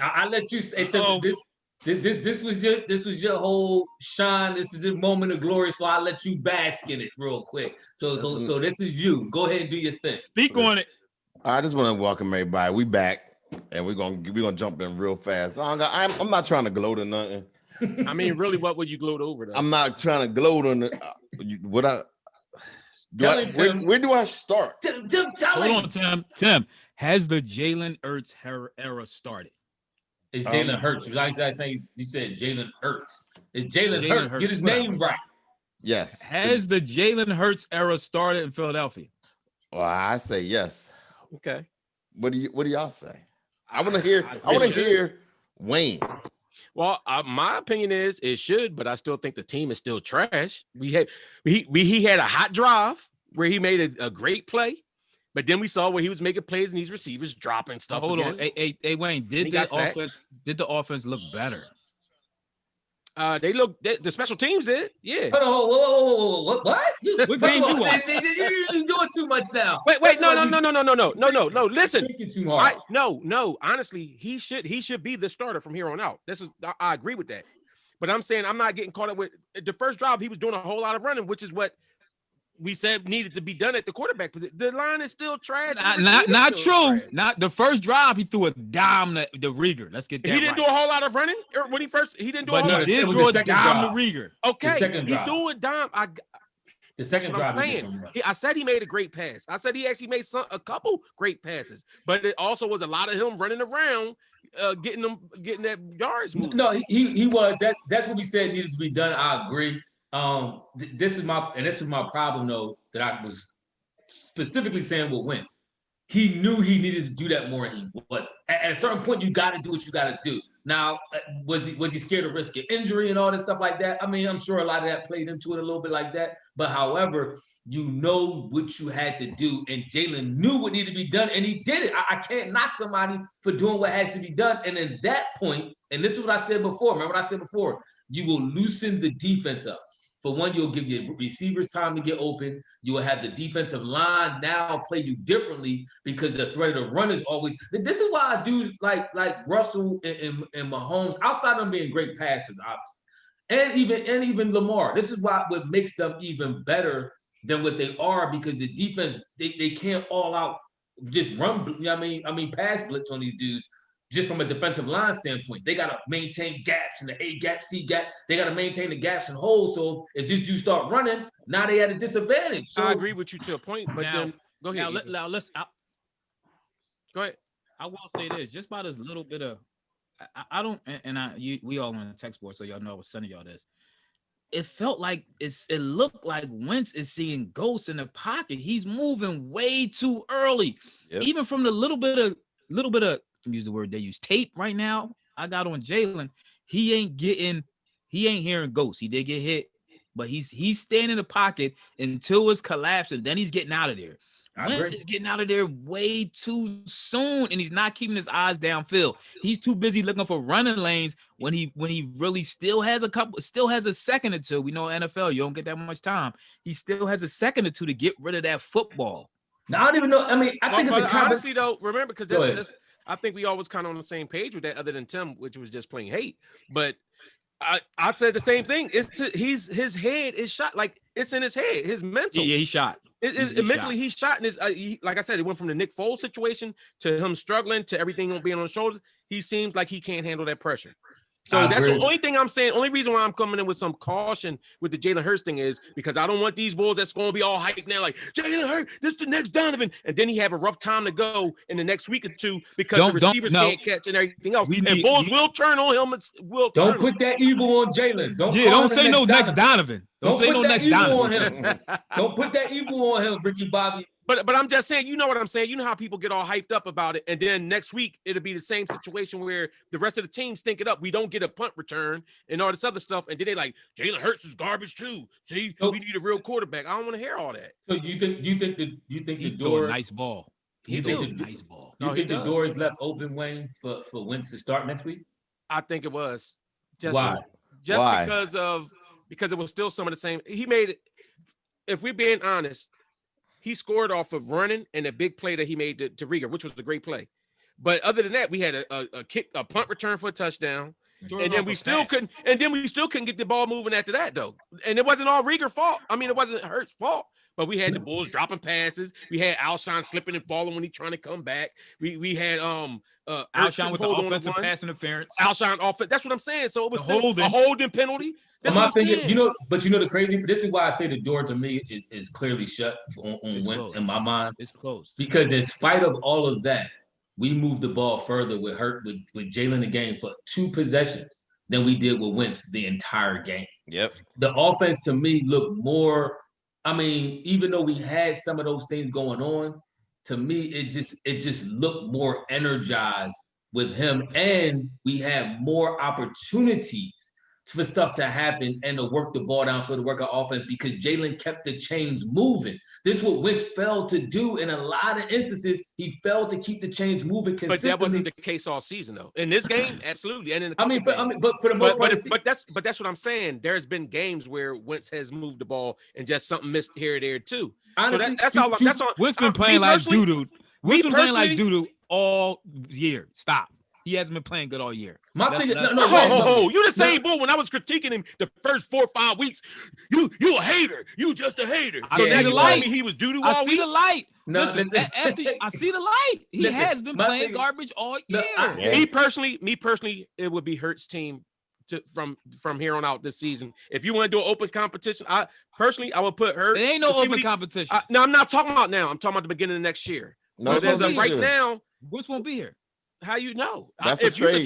I let you. This was your whole shine. This is your moment of glory. So I let you bask in it real quick. So this is you. Go ahead and do your thing. Speak on it. I just want to welcome everybody. We back, and we're gonna jump in real fast. I'm not trying to gloat or nothing. I mean, really, what would you gloat over though? I'm not trying to gloat on it. Where do I start? Hold on, Tim. Has the Jalen Hurts era started? It's Jalen Hurts. Like I say, you said Jalen Hurts. It's Jalen Hurts. Get his name right. Yes. Has the Jalen Hurts era started in Philadelphia? Well, I say yes. Okay. What do y'all say? I want to hear Wayne. Well, my opinion is it should, but I still think the team is still trash. He had a hot drive where he made a great play, but then we saw where he was making plays and these receivers dropping stuff. Hold on, hey Wayne, did the offense look better? The special teams did, yeah. Whoa, what? What game you want? You're doing too much now. Wait, no. Listen, no. Honestly, he should be the starter from here on out. I agree with that, but I'm saying I'm not getting caught up with the first drive. He was doing a whole lot of running, which is what we said needed to be done at the quarterback position. The line is still trash. Not true. Trash. Not the first drive. He threw a dime to Rieger. Let's get that. He didn't do a whole lot of running when he didn't do a whole lot. He did throw a dime to Rieger. Okay, he threw a dime. The second drive. I said he made a great pass. I said he actually made a couple great passes, but it also was a lot of him running around, getting that yards moving. No, he was. That's what we said needed to be done. I agree. This is my problem though, that I was specifically saying with Wentz. He knew he needed to do that more, and he was. At a certain point, you got to do what you got to do. Now, was he scared of risk of injury and all this stuff like that? I mean, I'm sure a lot of that played into it a little bit like that. But however, you know what you had to do, and Jalen knew what needed to be done, and he did it. I can't knock somebody for doing what has to be done. And at that point, and this is what I said before. Remember what I said before? You will loosen the defense up. For one, you'll give your receivers time to get open. You will have the defensive line now play you differently because the threat of the run is always. This is why I do like Russell and Mahomes, outside of them being great passers, obviously, and even Lamar. This is what makes them even better than what they are, because the defense they can't all out just run. You know what I mean, pass blitz on these dudes. Just from a defensive line standpoint, they got to maintain gaps in the A gap, C gap. They got to maintain the gaps and holes. So if these dudes start running, now they at a disadvantage. So I agree with you to a point, but then go ahead. Go ahead. I will say this, just by this little bit of, we all on the text board, so y'all know I was sending y'all this. It felt like it looked like Wentz is seeing ghosts in the pocket. He's moving way too early, even from the little bit of. Use the word they use, tape right now I got on Jalen. He ain't hearing ghosts. He did get hit, but he's staying in the pocket until it's collapsing. Then he's getting out of there. Wentz is getting out of there way too soon, and he's not keeping his eyes downfield. He's too busy looking for running lanes when he really still has a second or two. We know NFL, you don't get that much time. He still has a second or two to get rid of that football. Now I don't even know. I mean, I think it's honestly though. Remember, because I think we always kind of on the same page with that, other than Tim, which was just plain hate. But I said the same thing. His head is shot. Like, it's in his head, his mental. Yeah, he shot. Mentally, he's shot. And like I said, it went from the Nick Foles situation to him struggling to everything being on his shoulders. He seems like he can't handle that pressure. So that's the only thing I'm saying. Only reason why I'm coming in with some caution with the Jalen Hurts thing is because I don't want these bulls that's going to be all hyped now, like Jalen Hurts, this is the next Donovan, and then he have a rough time to go in the next week or two because the receivers can't catch and everything else. Bulls will turn on him. Don't put that evil on Jalen. Don't say no next Donovan. Don't say no next Donovan. Don't put that evil on him, Ricky Bobby. But I'm just saying, you know what I'm saying? You know how people get all hyped up about it, and then next week it'll be the same situation where the rest of the team stink it up. We don't get a punt return and all this other stuff, and then they like Jalen Hurts is garbage too. See, we need a real quarterback. I don't want to hear all that. So you think the door nice ball? You think the door is left open, Wayne, for Wentz to start next week? I think it was. Why? Because it was still some of the same. He made it. If we're being honest. He scored off of running and a big play that he made to Rieger, which was a great play. But other than that, we had a punt return for a touchdown. And then we still couldn't get the ball moving after that, though. And it wasn't all Rieger's fault. I mean, it wasn't Hurts' fault. But we had the Bulls dropping passes. We had Alshon slipping and falling when he's trying to come back. We had Alshon with the offensive pass interference. Alshon offense. That's what I'm saying. So it was a holding penalty. That's what I'm thinking. But the crazy. This is why I say the door to me is clearly shut on Wentz in my mind. It's closed because in spite of all of that, we moved the ball further with Jalen the game for 2 possessions than we did with Wentz the entire game. Yep. The offense to me looked more. I mean, even though we had some of those things going on, to me, it just looked more energized with him, and we had more opportunities for stuff to happen and to work the ball down for the work of offense because Jalen kept the chains moving. This is what Wentz failed to do in a lot of instances. He failed to keep the chains moving consistently. But that wasn't the case all season, though. In this game, absolutely. And in but for the most part, but that's what I'm saying. There's been games where Wentz has moved the ball and just something missed here or there too. Honestly, so that's all. Wentz been playing like doo-doo. Wentz been playing like doo-doo all year. Stop. He hasn't been playing good all year. My thing is, you the same bull when I was critiquing him the first 4 or 5 weeks. You a hater. You just a hater. I see the light. He was doo-doo all week. The light. No, listen, I see the light. He has been playing garbage all year. Me personally, it would be Hurts' team from here on out this season. If you want to do an open competition, I would put Hurts. There ain't no open competition. No, I'm not talking about now. I'm talking about the beginning of next year. No, as of right now, Wentz won't be here. How you know? That's if you could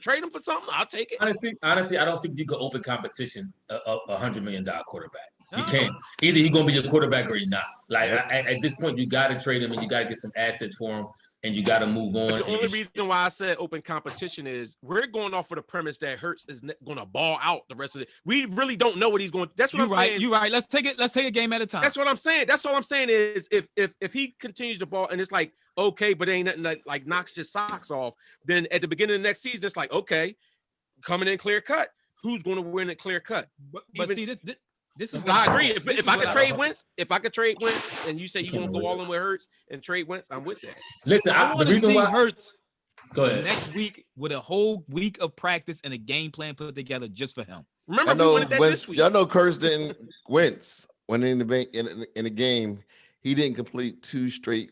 trade him for something, I'll take it. Honestly, I don't think you could open competition a $100 million quarterback. You can't. Either he's gonna be your quarterback or he's not. Like at this point, you got to trade him and you got to get some assets for him and you got to move on. But the only reason why I said open competition is we're going off of the premise that Hurts is going to ball out the rest of it. We really don't know what he's going. That's what I'm saying. You're right. Let's take a game at a time. That's what I'm saying. That's all I'm saying is if he continues to ball and it's like okay, but ain't nothing like knocks your socks off, then at the beginning of the next season it's like okay, coming in clear cut. Who's going to win it clear cut? But see this is. I agree. If I could trade Wentz, and you say you won't go all in with Hurts and trade Wentz, I'm with that. Listen, I want to see Hurts. Go ahead. Next week with a whole week of practice and a game plan put together just for him. Remember, we wanted that this week. Y'all know Carson Wentz when in the game, he didn't complete 2 straight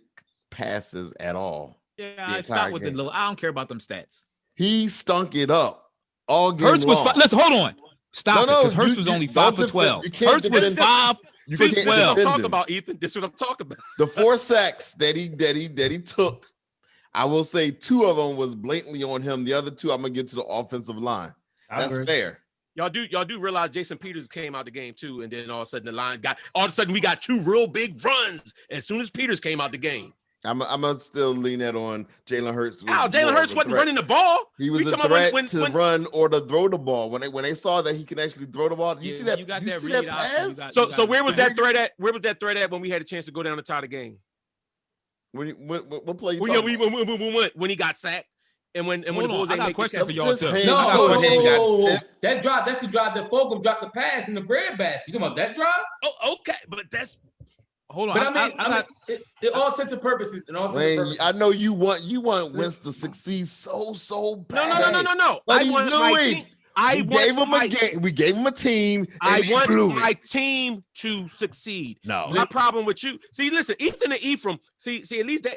passes at all. Yeah, I stop with the little. I don't care about them stats. He stunk it up all game. Hurts was. Listen, hold on. Stop it, because Hurts was only 5 for 12. Hurts was 5 for 12. This is what I'm talking about, Ethan. This is what I'm talking about. The 4 sacks that he took, I will say 2 of them was blatantly on him. The other 2, I'm gonna get to the offensive line. That's fair. Y'all do realize Jason Peters came out the game too, and then all of a sudden we got 2 real big runs as soon as Peters came out the game. I'm gonna still lean that on Jalen Hurts. Jalen Hurts wasn't running the ball. He was a threat to run or to throw the ball. When they saw that he can actually throw the ball, you see that? You got that see read that pass? So where was that threat at? Where was that threat at when we had a chance to go down and tie the game? What play? When he got sacked. And when the Bulls I got a question for y'all too. That drive, that's the drive that Fogle dropped the pass in the bread basket. You talking about that drive? Oh, okay, but that's hold on. But I mean, it all intents and purposes. I know you want Wentz to succeed so bad. No. We gave him a team. I want my team to succeed. No, my problem with you. See, listen, Ethan and Ephraim. See, at least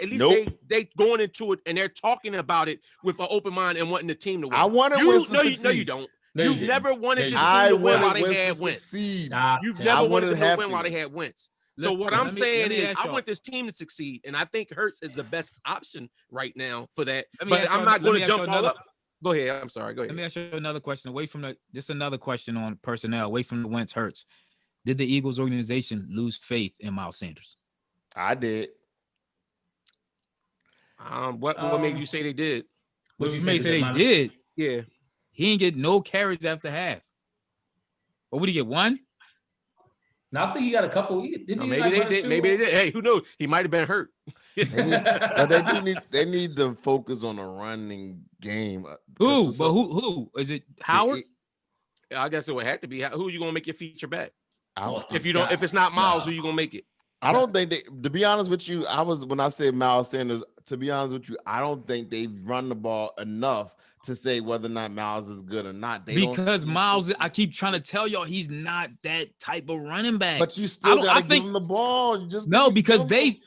they going into it and they're talking about it with an open mind and wanting the team to win. I wanted Wentz to succeed. No, you don't. You've never wanted this team to win while they had Wentz. You've never wanted them to win while they had Wentz. So what I'm saying is I want this team to succeed, and I think Hurts is the best option right now for that. But I'm not going to jump all up. Go ahead. I'm sorry. Go ahead. Let me ask you another question. Another question on personnel, away from the Wentz Hurts. Did the Eagles organization lose faith in Miles Sanders? I did. What made you say they did? What you made say they did? Yeah. He didn't get no carries after half. Or would he get 1? No, I think he got a couple. Maybe they did. Maybe they did. Hey, who knows? He might have been hurt. They need to focus on a running game. Who? But who? Is it Howard? I guess it would have to be. Who are you gonna make your feature back? If it's not Miles, who you gonna make it? I don't think to be honest with you, when I said Miles Sanders, to be honest with you, I don't think they've run the ball enough to say whether or not Miles is good or not. Because Miles, I keep trying to tell y'all he's not that type of running back. But you still got to give him the ball. You just because the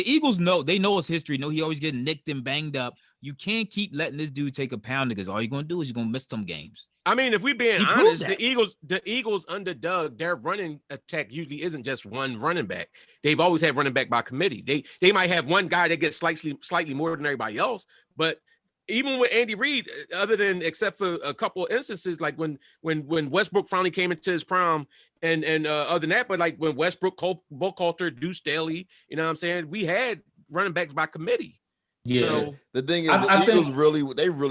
Eagles know his history. Know he always get nicked and banged up. You can't keep letting this dude take a pounding because all you're gonna do is you're gonna miss some games. I mean, if we're being honest, the Eagles under Doug, their running attack usually isn't just one running back. They've always had running back by committee. They might have one guy that gets slightly more than everybody else, but even with Andy Reid, except for a couple of instances, like when Westbrook finally came into his prime, and other than that, but like when Westbrook, Buckhalter, Deuce Staley, you know what I'm saying? We had running backs by committee. Yeah. So, the thing is, the Eagles really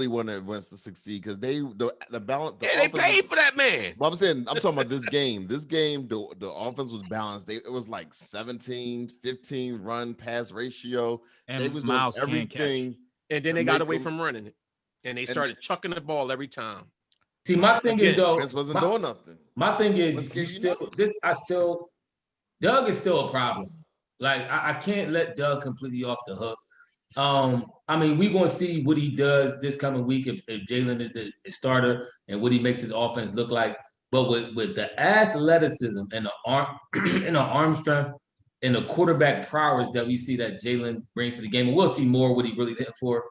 wanted Wentz to succeed because the balance. They paid for that man. Well, I'm talking about this game. This game, the offense was balanced. It was like 17-15 run pass ratio. And they was Miles doing everything. And then they got away from running it, and they started chucking the ball every time. See, my thing is though, Wentz wasn't doing nothing. My thing is, Doug is still a problem. Like I can't let Doug completely off the hook. I mean, we're gonna see what he does this coming week if Jalen is the starter and what he makes his offense look like. But with the athleticism and the arm and the arm strength and the quarterback prowess that we see that Jalen brings to the game, and we'll see more what he really did for.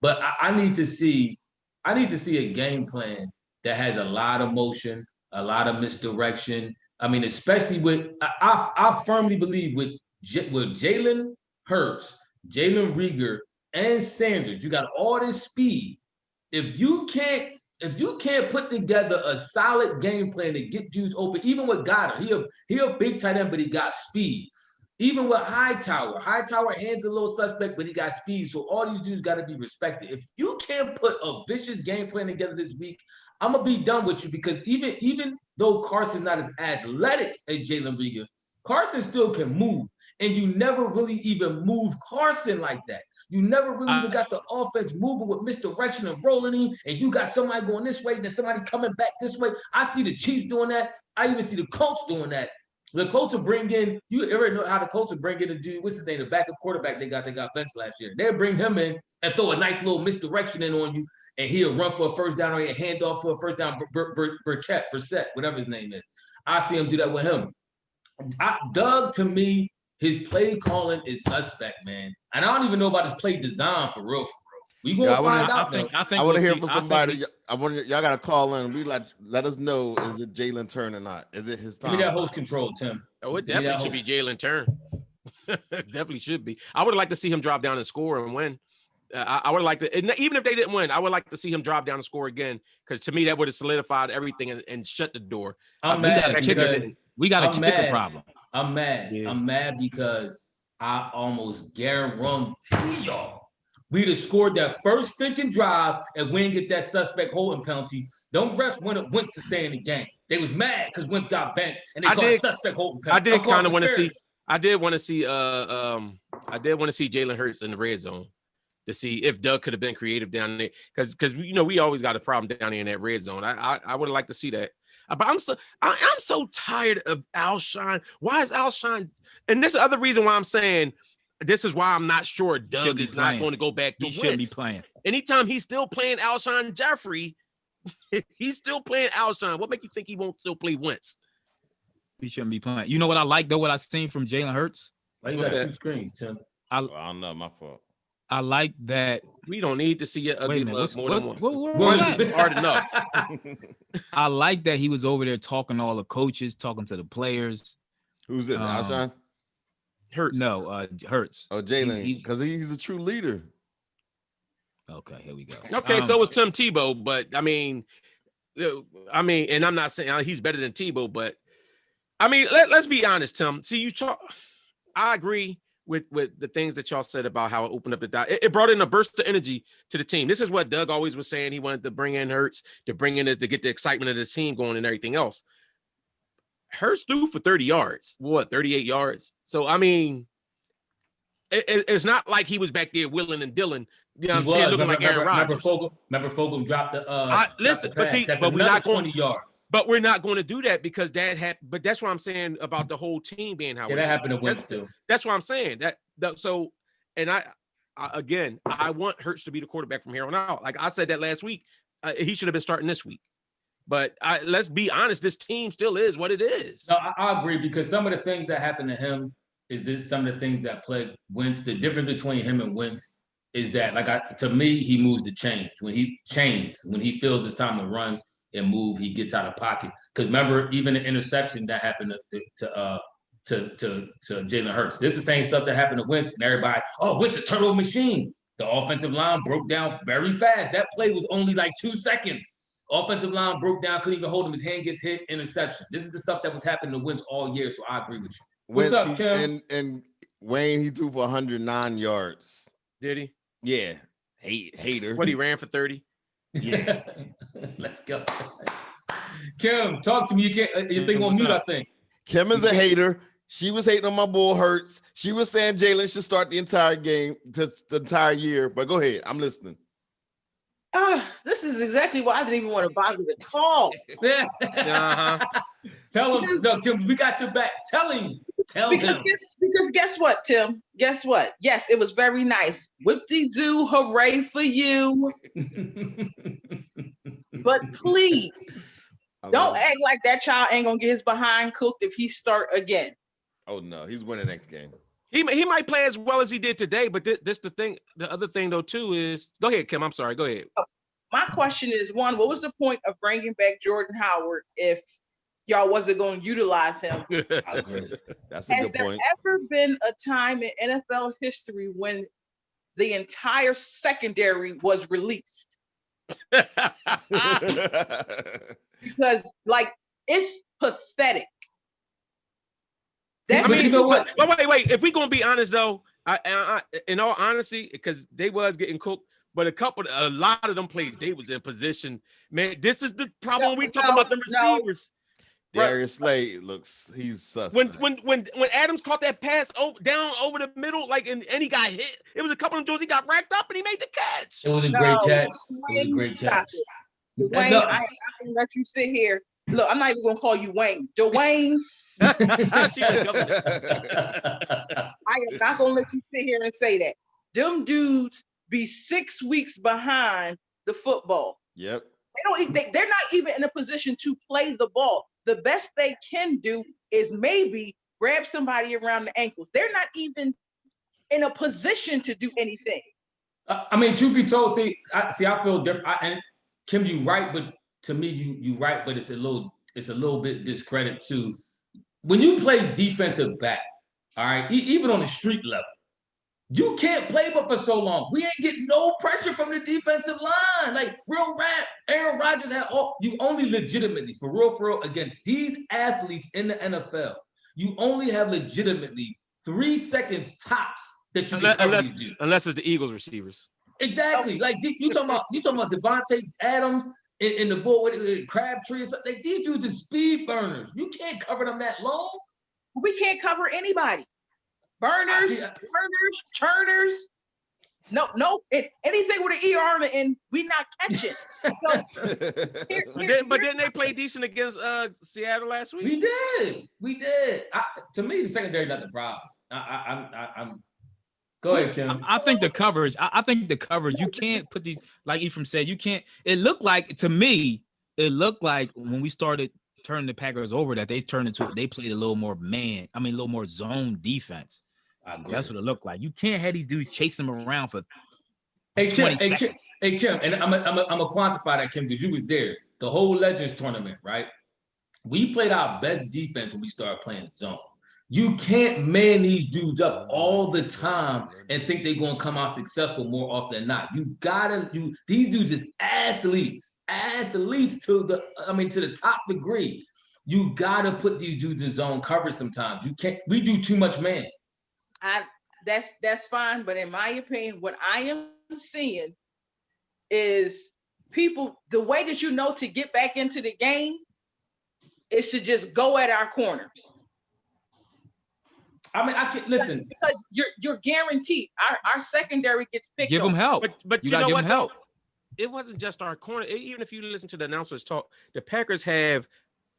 But I need to see a game plan that has a lot of motion, a lot of misdirection. I mean, especially I firmly believe with Jalen Hurts, Jalen Reagor, and Sanders, you got all this speed. If you can't put together a solid game plan to get dudes open, even with Goddard, he a big tight end, but he got speed. Even with Hightower hands a little suspect, but he got speed. So all these dudes got to be respected. If you can't put a vicious game plan together this week, I'm gonna be done with you because even though Carson's not as athletic as Jalen Reagor, Carson still can move. And you never really even move Carson like that. You never really even got the offense moving with misdirection and rolling him, and you got somebody going this way, then somebody coming back this way. I see the Chiefs doing that. I even see the Colts doing that. The Colts will bring in, you ever know how the Colts will bring in a dude, what's his name, the backup quarterback they got benched last year. They'll bring him in and throw a nice little misdirection in on you, and he'll run for a first down or a handoff for a first down, Brissett, whatever his name is. I see him do that with him. Doug, to me, his play calling is suspect, man. And I don't even know about his play design for real. We gonna find out. I want to hear from somebody. Y'all got to call in. Let us know, is it Jalen turn or not? Is it his time? Give me that host control, Tim. Oh, it definitely should be Jalen turn. Definitely should be. I would like to see him drop down and score and win. I would like to, even if they didn't win, I would like to see him drop down and score again, because to me that would have solidified everything and shut the door. I'm mad because we got a kicker problem. I'm mad. Yeah. I'm mad because I almost guarantee y'all we'd have scored that first stinking drive and we didn't get that suspect holding penalty. Them refs wanted Wentz to stay in the game. They was mad because Wentz got benched and they called a suspect holding penalty. I did want to see Jalen Hurts in the red zone to see if Doug could have been creative down there, because we always got a problem down there in that red zone. I would like to see that. But I'm so tired of Alshon. Why is Alshon? And this is the other reason why I'm saying this is why I'm not sure Doug is not going to go back to Wentz. He shouldn't be playing. Anytime he's still playing Alshon Jeffrey, he's still playing Alshon. What makes you think he won't still play Wentz? He shouldn't be playing. You know what I like though? What I've seen from Jalen Hurts. Why you got two screens, Tim? I don't know. My fault. I like that. We don't need to see it ugly look more than once. What hard enough. I like that he was over there talking to all the coaches, talking to the players. Who's this? Alshon? Hurts. No, Hurts. Oh, Jalen, because he's a true leader. Okay, here we go. Okay, so was Tim Tebow, but I mean, and I'm not saying he's better than Tebow, but I mean, let's be honest, Tim. See, I agree with the things that y'all said about how it opened up the dot. It brought in a burst of energy to the team. This is what Doug always was saying. He wanted to bring in Hurts to get the excitement of the team going and everything else. Hurts threw for 30 yards. 38 yards. So, I mean, it's not like he was back there willing and dealing. You know what I'm saying? Looking like Aaron Rodgers. Remember Fulgham dropped the listen, but see, but we're not going 20 yards. But we're not going to do that because that happened. But that's what I'm saying about the whole team being how. Yeah, that happened to Wentz too. That's what I'm saying. again, I want Hurts to be the quarterback from here on out. Like I said that last week, he should have been starting this week. But let's be honest, this team still is what it is. No, I agree because some of the things that happened to him is some of the things that plague Wentz. The difference between him and Wentz is that, to me, he moves the change. When he feels it's time to run and move, he gets out of pocket. Because remember, even the interception that happened to Jalen Hurts. This is the same stuff that happened to Wentz, and everybody, Wentz a turtle machine. The offensive line broke down very fast. That play was only like 2 seconds. Offensive line broke down, couldn't even hold him. His hand gets hit, interception. This is the stuff that was happening to Wentz all year, so I agree with you. What's up, Kim? And Wayne, he threw for 109 yards. Did he? Yeah. Hater. What, he ran for 30? Yeah. Let's go. Kim, talk to me. You think on mute, I think. Kim is a hater. She was hating on my boy Hurts. She was saying Jalen should start the entire game, the entire year. But go ahead. I'm listening. This is exactly why I didn't even want to bother to call. Tell him, no, Tim, we got your back. Tell him. Because guess what, Tim? Guess what? Yes, it was very nice. Whoop-de-doo, hooray for you. But please, don't act like that child ain't gonna get his behind cooked if he start again. Oh no, he's winning next game. He might play as well as he did today, but this the thing. The other thing though too is, go ahead, Kim. I'm sorry. Go ahead. My question is, one, what was the point of bringing back Jordan Howard if y'all wasn't going to utilize him? That's a good point. Has there ever been a time in NFL history when the entire secondary was released? Because it's pathetic. You know what? Wait. If we're gonna be honest though, I in all honesty, because they was getting cooked, but a lot of them plays they was in position. Man, this is the problem we talk about the receivers. Darius Slay he's sus. When Adams caught that pass down over the middle, and he got hit, it was a couple of times he got racked up and he made the catch. It was a great catch. Dwayne, I can let you sit here. Look, I'm not even gonna call you Wayne. Dwayne. I am not gonna let you sit here and say that. Them dudes be 6 weeks behind the football. Yep. They're not even in a position to play the ball. The best they can do is maybe grab somebody around the ankles. They're not even in a position to do anything. I mean, truth be told, I feel different. And Kim, you right, but to me, you right, but it's a little bit discredit to when you play defensive back. All right, even on the street level, you can't play but for so long. We ain't getting no pressure from the defensive line. Like real rap, Aaron Rodgers had you only legitimately for real against these athletes in the NFL. You only have legitimately 3 seconds tops that you can cover these dudes. Unless it's the Eagles receivers. Exactly. Like you talking about Devontae Adams in the ball with Crabtree or something. Like, these dudes are speed burners. You can't cover them that long. We can't cover anybody. Burners, churners. No, anything with an ER on the end, we not catching. So, but didn't they play decent against Seattle last week? We did. To me, the secondary not the problem. I'm. Go ahead, Kim. I think the coverage. I think the coverage. You can't put these, like Ephraim said. You can't. It looked like to me. It looked like when we started turning the Packers over, that they turned into. They played a little more a little more zone defense. That's what it looked like. You can't have these dudes chasing them around for 20 seconds. Hey, Kim, and I'm gonna quantify that, Kim, because you was there. The whole Legends tournament, right? We played our best defense when we started playing zone. You can't man these dudes up all the time and think they're gonna come out successful more often than not. These dudes is athletes to the top degree. You gotta put these dudes in zone coverage sometimes. You can't. We do too much man. That's fine, but in my opinion, what I am seeing is people. The way that you know to get back into the game is to just go at our corners. I mean, I can listen because you're guaranteed our secondary gets picked. Give them help, but you know what? Help. It wasn't just our corner. Even if you listen to the announcers talk, the Packers have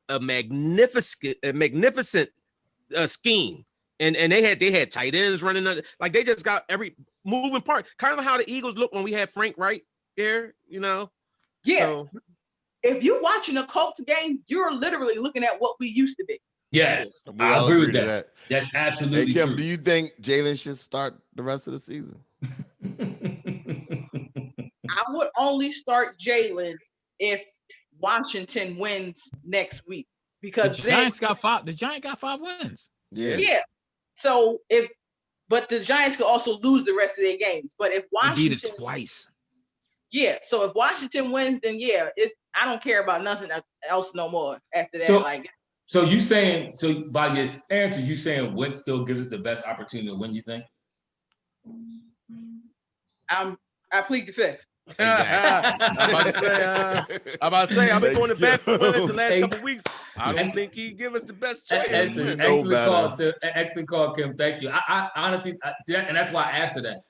a magnificent scheme And they had tight ends running like they just got every moving part. Kind of how the Eagles look when we had Frank Wright there, Yeah. So, if you're watching a Colts game, you're literally looking at what we used to be. Yes, We I all agree with to that. That's absolutely Hey, Kim, true. do you think Jalen should start the rest of the season? I would only start Jalen if Washington wins next week, because The then Giants got 5. The Giants got 5 wins. yeah. So but the Giants could also lose the rest of their games. But if They beat Washington us twice. Yeah, so if Washington wins, then yeah, I don't care about nothing else no more after that. So, so you saying, so by your answer, you saying Wentz still gives us the best opportunity to win, you think? I plead the fifth. I'm about to say, I've been going to bat for Wentz the last couple weeks. I don't Ex- think he give us the best choice. Excellent call, Tim. Excellent call, Kim. Thank you. I honestly, and that's why I asked her that.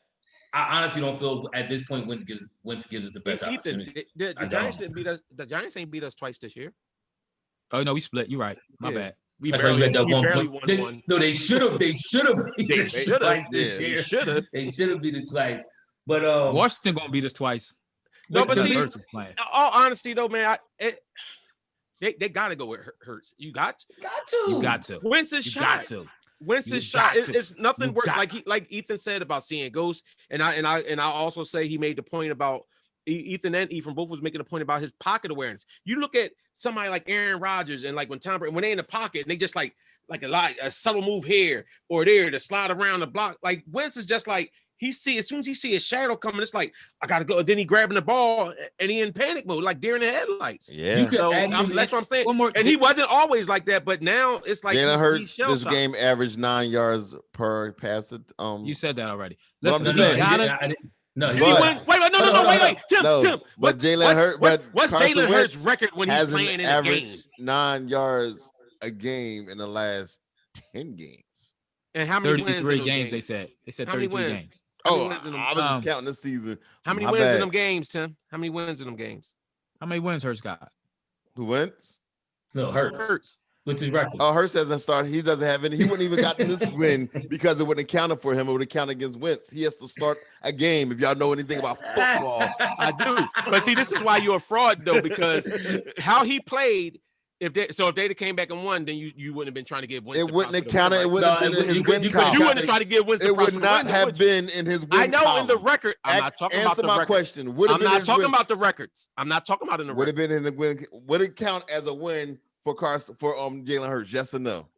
I honestly don't feel at this point Wentz gives us the best opportunity. The Giants didn't beat us. The Giants ain't beat us twice this year. Oh no, we split. You're right. My bad. We That's why barely, we got that we one barely point. won one. No, they should have. They should have beat us twice this year. They should have beat us twice. But Washington gonna beat us twice. No, but see, Hurts is playing. All honesty though, man, they gotta go with Hurts. You got to. You got to. Wentz is shot. Wentz is shot. It's nothing worse. Like Ethan said about seeing ghosts, and I also say he made the point about Ethan and Ethan both was making a point about his pocket awareness. You look at somebody like Aaron Rodgers and like when Tom Brady, when they in the pocket and they just like a subtle move here or there to slide around the block. Like Wentz is just like as soon as he see a shadow coming, it's like I gotta go. Then he grabbing the ball and he in panic mode, like deer in the headlights. Yeah, so that's what I'm saying. And he wasn't always like that, but now it's like Jalen Hurts this game averaged 9 yards per pass. You said that already. Listen, no, Tim. But Jalen Hurts. What's Jalen Hurts' record when he's playing in a game? 9 yards a game in the last 10 games. And how many 33 games? They said 33 games. Oh, I was just counting this season. How many wins in them games, Tim? How many wins in them games? How many wins Hurts got? Who wins? No, Hurts. What's his record? Oh, Hurts hasn't started. He doesn't have any. He wouldn't even gotten this win because it wouldn't have counted for him. It would have counted against Wentz. He has to start a game. If y'all know anything about football, I do. But see, this is why you're a fraud, though, because how he played. If they'd have came back and won, then you wouldn't have been trying to give Wentz. It wouldn't have counted. It wouldn't have been in his win column. You wouldn't have tried to give Wentz. It would not have been in his win. I know column. in the record. I'm not talking about the record. Answer my question. I'm not talking about the records. I'm not talking about in the record. Would have been in the win. Would it count as a win for Carson for Jalen Hurts? Yes or no?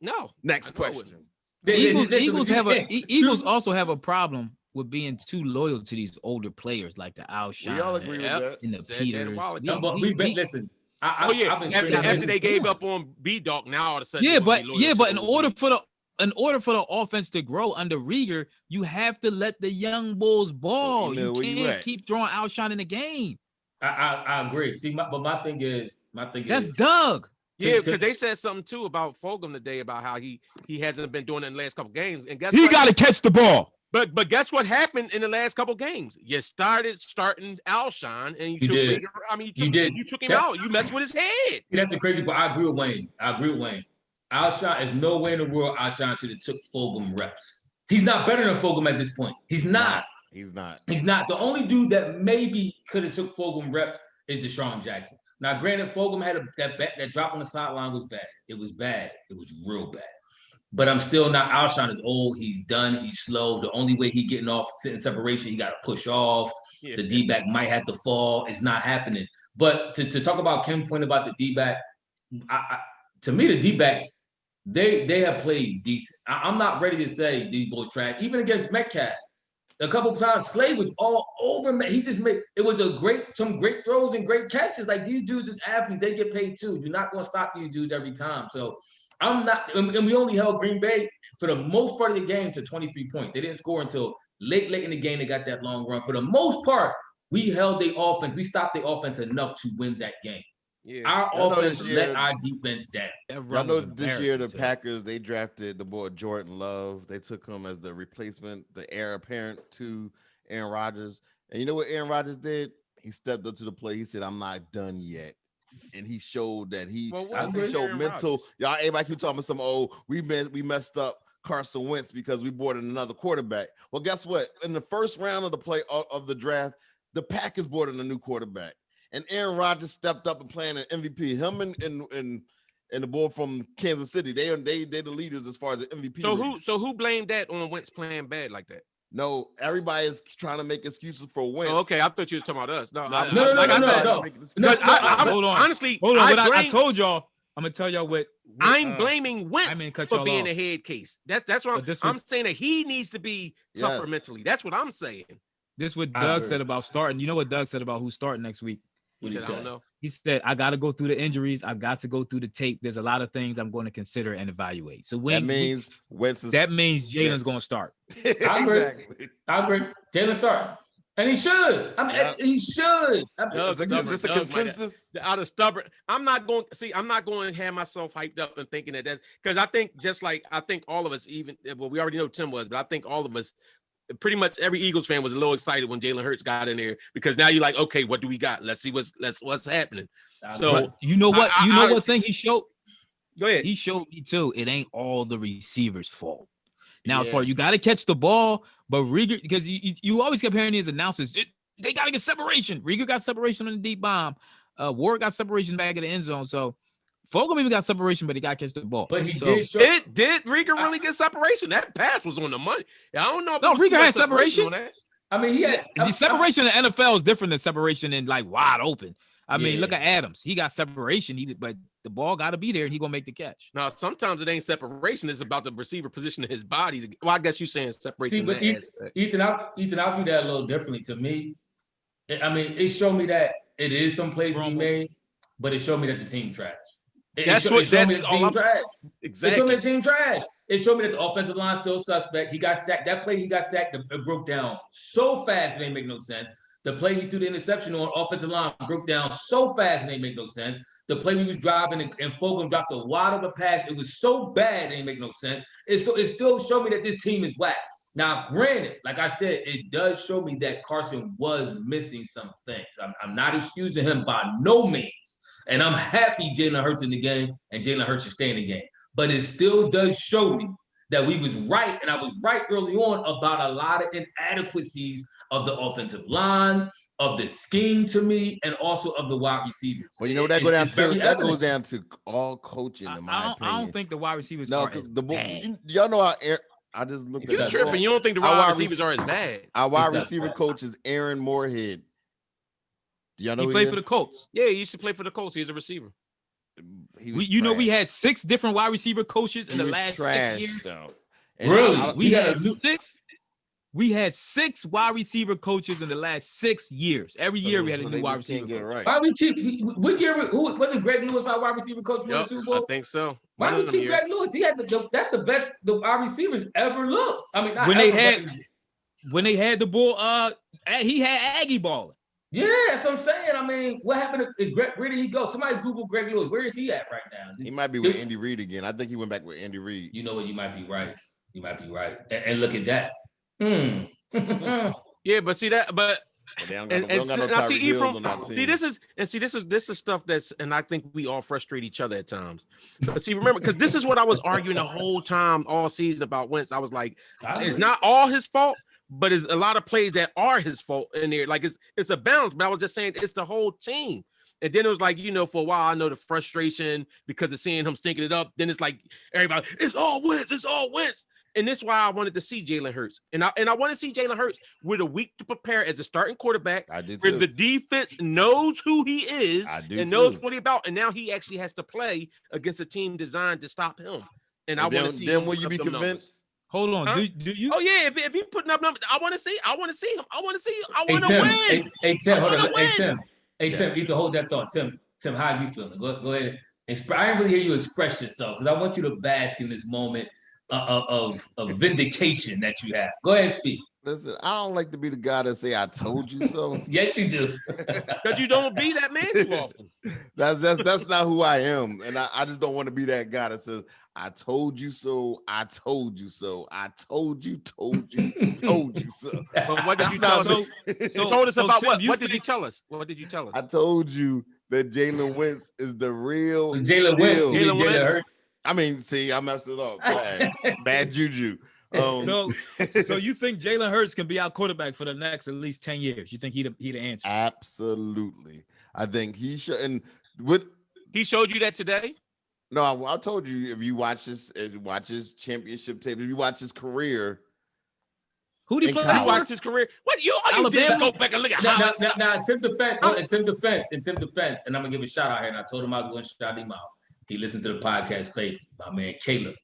No. Next question. Eagles also have a problem with being too loyal to these older players like the Alshon. We all agree with that. And the Peters. Listen. After they gave up on B-Dog, now all of a sudden. But in order for the offense to grow under Rieger, you have to let the young bulls ball. You can't keep throwing Alshon in the game. I agree. See, my thing is that's Doug. Yeah, because they said something too about Fulgham today about how he hasn't been doing it in the last couple games, and guess he got to catch the ball. But guess what happened in the last couple games? You starting Alshon, and you took him out. You messed with his head. That's the crazy part. I agree with Wayne. Alshon, is no way in the world Alshon should have took Fulgham reps. He's not better than Fulgham at this point. He's not. He's not. The only dude that maybe could have took Fulgham reps is Deshaun Jackson. Now, granted, Fulgham had that drop on the sideline was bad. It was bad. It was real bad. But I'm still not. Alshon is old. He's done. He's slow. The only way he's getting off sitting separation, he got to push off. Yeah. The D-back might have to fall. It's not happening. But to talk about Kim's point about the D-back, to me, the D-backs, they have played decent. I'm not ready to say these boys trash. Even against Metcalf, a couple of times, Slade was all over me. He just made it was some great throws and great catches. Like these dudes as athletes, they get paid too. You're not going to stop these dudes every time. So I'm not, and we only held Green Bay for the most part of the game to 23 points. They didn't score until late in the game. They got that long run. For the most part, we held the offense. We stopped the offense enough to win that game. Yeah. Our offense let our defense down. I know this year the Packers, they drafted the boy Jordan Love. They took him as the replacement, the heir apparent to Aaron Rodgers. And you know what Aaron Rodgers did? He stepped up to the plate. He said, "I'm not done yet." And he showed that he showed mental. Y'all, everybody keep talking about we messed up Carson Wentz because we brought in another quarterback. Well, guess what? In the first round of the draft, the Packers brought in a new quarterback, and Aaron Rodgers stepped up and playing an MVP. Him and the boy from Kansas City, they're the leaders as far as the MVP. So who blamed that on Wentz playing bad like that? No, everybody is trying to make excuses for Wentz. Oh, okay, I thought you was talking about us. No. Hold on. Honestly, hold on. I told y'all. I'm gonna tell y'all what I'm blaming Wentz for being a head case. That's what I'm saying, that he needs to be tougher mentally. That's what I'm saying. This is what Doug said about starting. You know what Doug said about who's starting next week? He said, I don't know. He said, I got to go through the injuries. I've got to go through the tape. There's a lot of things I'm going to consider and evaluate. So that means Jalen's going to start. I agree. Jalen starting. And he should. He should. Is this a consensus? Out of stubborn. I'm not going to have myself hyped up and thinking that's because I think I think all of us, we already know Tim was, but I think all of us, pretty much every Eagles fan was a little excited when Jalen Hurts got in there because now you're like, okay, what do we got? Let's see what's happening. So but you know what? What thing he showed? Go ahead. He showed me too. It ain't all the receiver's fault. Now, as far you got to catch the ball, but Rieger, because you always kept hearing these announcers, they got to get separation. Rieger got separation on the deep bomb. Ward got separation back in the end zone. So Fulgham even got separation, but he got to catch the ball. But he did show. Did Rieger really get separation? That pass was on the money. I don't know. No, Rieger had separation. I mean, he had the separation in the NFL is different than separation in like wide open. I mean, look at Adams. He got separation, but the ball got to be there, and he gonna make the catch. Now, sometimes it ain't separation; it's about the receiver position of his body. Well, I guess you're saying separation. See, but Ethan, I view that a little differently. To me, I mean, it showed me that it is some plays he made, but it showed me that the team trash. It showed me the team trash. Exactly. It showed me the team trash. It showed me that the offensive line still suspect. He got sacked. That play he got sacked, it broke down so fast it didn't make no sense. The play he threw the interception on offensive line broke down so fast it didn't make no sense. The play we was driving and Fulgham dropped a wide open pass. It was so bad it didn't make no sense. It still showed me that this team is whack. Now, granted, like I said, it does show me that Carson was missing some things. I'm not excusing him by no means. And I'm happy Jalen Hurts in the game and Jalen Hurts should stay in the game. But it still does show me that we was right, and I was right early on about a lot of inadequacies of the offensive line, of the scheme to me, and also of the wide receivers. Well, you know that goes down to all coaching, in my opinion. I don't think the wide receivers are because y'all know I just looked at you tripping. You don't think the wide receivers are as bad? Our wide receiver coach is Aaron Moorhead. Y'all know he played for the Colts. Yeah, he used to play for the Colts. He's a receiver. We had 6 different wide receiver coaches in the last 6 years. Really? We had 6 wide receiver coaches in the last 6 years. Every year we had a new wide receiver coach. Right. Why we keep? What year? Who was it? Greg Lewis, our wide receiver coach, for the Super Bowl? I think so. Why do we keep Greg Lewis? He had that's the best the wide receivers ever looked. I mean, when they had the ball, he had Aggie balling. Yeah, that's what I'm saying. I mean, what happened? Where did he go? Somebody Google Greg Lewis. Where is he at right now? He might be with Andy Reid again. I think he went back with Andy Reid. You know what? You might be right. You might be right. And look at that. Yeah, but see that, but this is stuff that's, and I think we all frustrate each other at times. But see, remember, because this is what I was arguing the whole time all season about Wentz. I was like, it's not all his fault, but it's a lot of plays that are his fault in there. Like it's a balance, but I was just saying it's the whole team. And then it was like, for a while, I know the frustration because of seeing him stinking it up. Then it's like everybody, it's all Wentz. And this is why I wanted to see Jalen Hurts. And I want to see Jalen Hurts with a week to prepare as a starting quarterback. I did where too. the defense knows who he is and knows what he's about. And now he actually has to play against a team designed to stop him. And I want to see him. Then will you be convinced? Numbers. Hold on. Huh? Do you? Oh, yeah. If he putting up numbers, I want to see him. I want to win. Hey, Tim, hold on. Hey, Tim, you can hold that thought. Tim, how are you feeling? Go ahead. I didn't really hear you express yourself because I want you to bask in this moment of vindication that you have. Go ahead, speak. Listen, I don't like to be the guy that say I told you so. Yes, you do. Because you don't be that man too often. That's not who I am. And I just don't want to be that guy that says, I told you so, I told you so, I told you so. But what did you tell us? You told us about what? What did you tell us? What did you tell us? I told you that Jalen Wentz is the real Jalen Wentz. I mean, see, I messed it up. Bad juju. So you think Jalen Hurts can be our quarterback for the next at least 10 years? You think he the answer? Absolutely. I think he should. And what he showed you that today? No, I told you if you watch his championship tape, if you watch his career. Who did he play? You watched his career. What you did is go back and look at highlights. Now, in Tim defense, and I'm gonna give a shout out here. And I told him I was going to shout him out. He listened to the podcast faithfully. My man Caleb.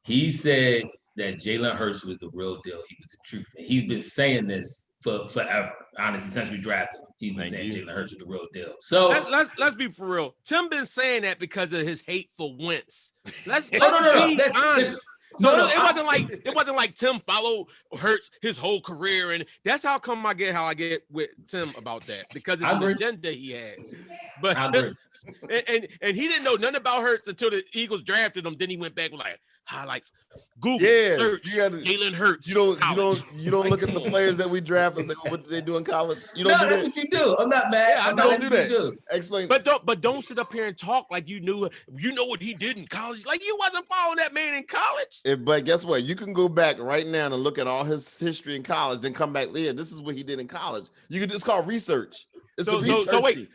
He said that Jalen Hurts was the real deal. He was the truth. And he's been saying this for forever. Honestly, since we drafted him, he's been saying Jalen Hurts is the real deal. So let's be for real. Tim been saying that because of his hate for Wentz. Let's be honest. It wasn't like Tim followed Hurts his whole career, and that's how I get with Tim about that, because it's an agenda he has. But I agree. and he didn't know nothing about Hurts until the Eagles drafted him. Then he went back with like highlights, Google search Jalen Hurts. You don't look at the players that we draft and say, what did they do in college? You don't do that's what you do. I'm not mad. I don't do that. Explain. But don't sit up here and talk like you know what he did in college. Like you wasn't following that man in college. But guess what? You can go back right now and look at all his history in college, then come back later. This is what he did in college. It's called research.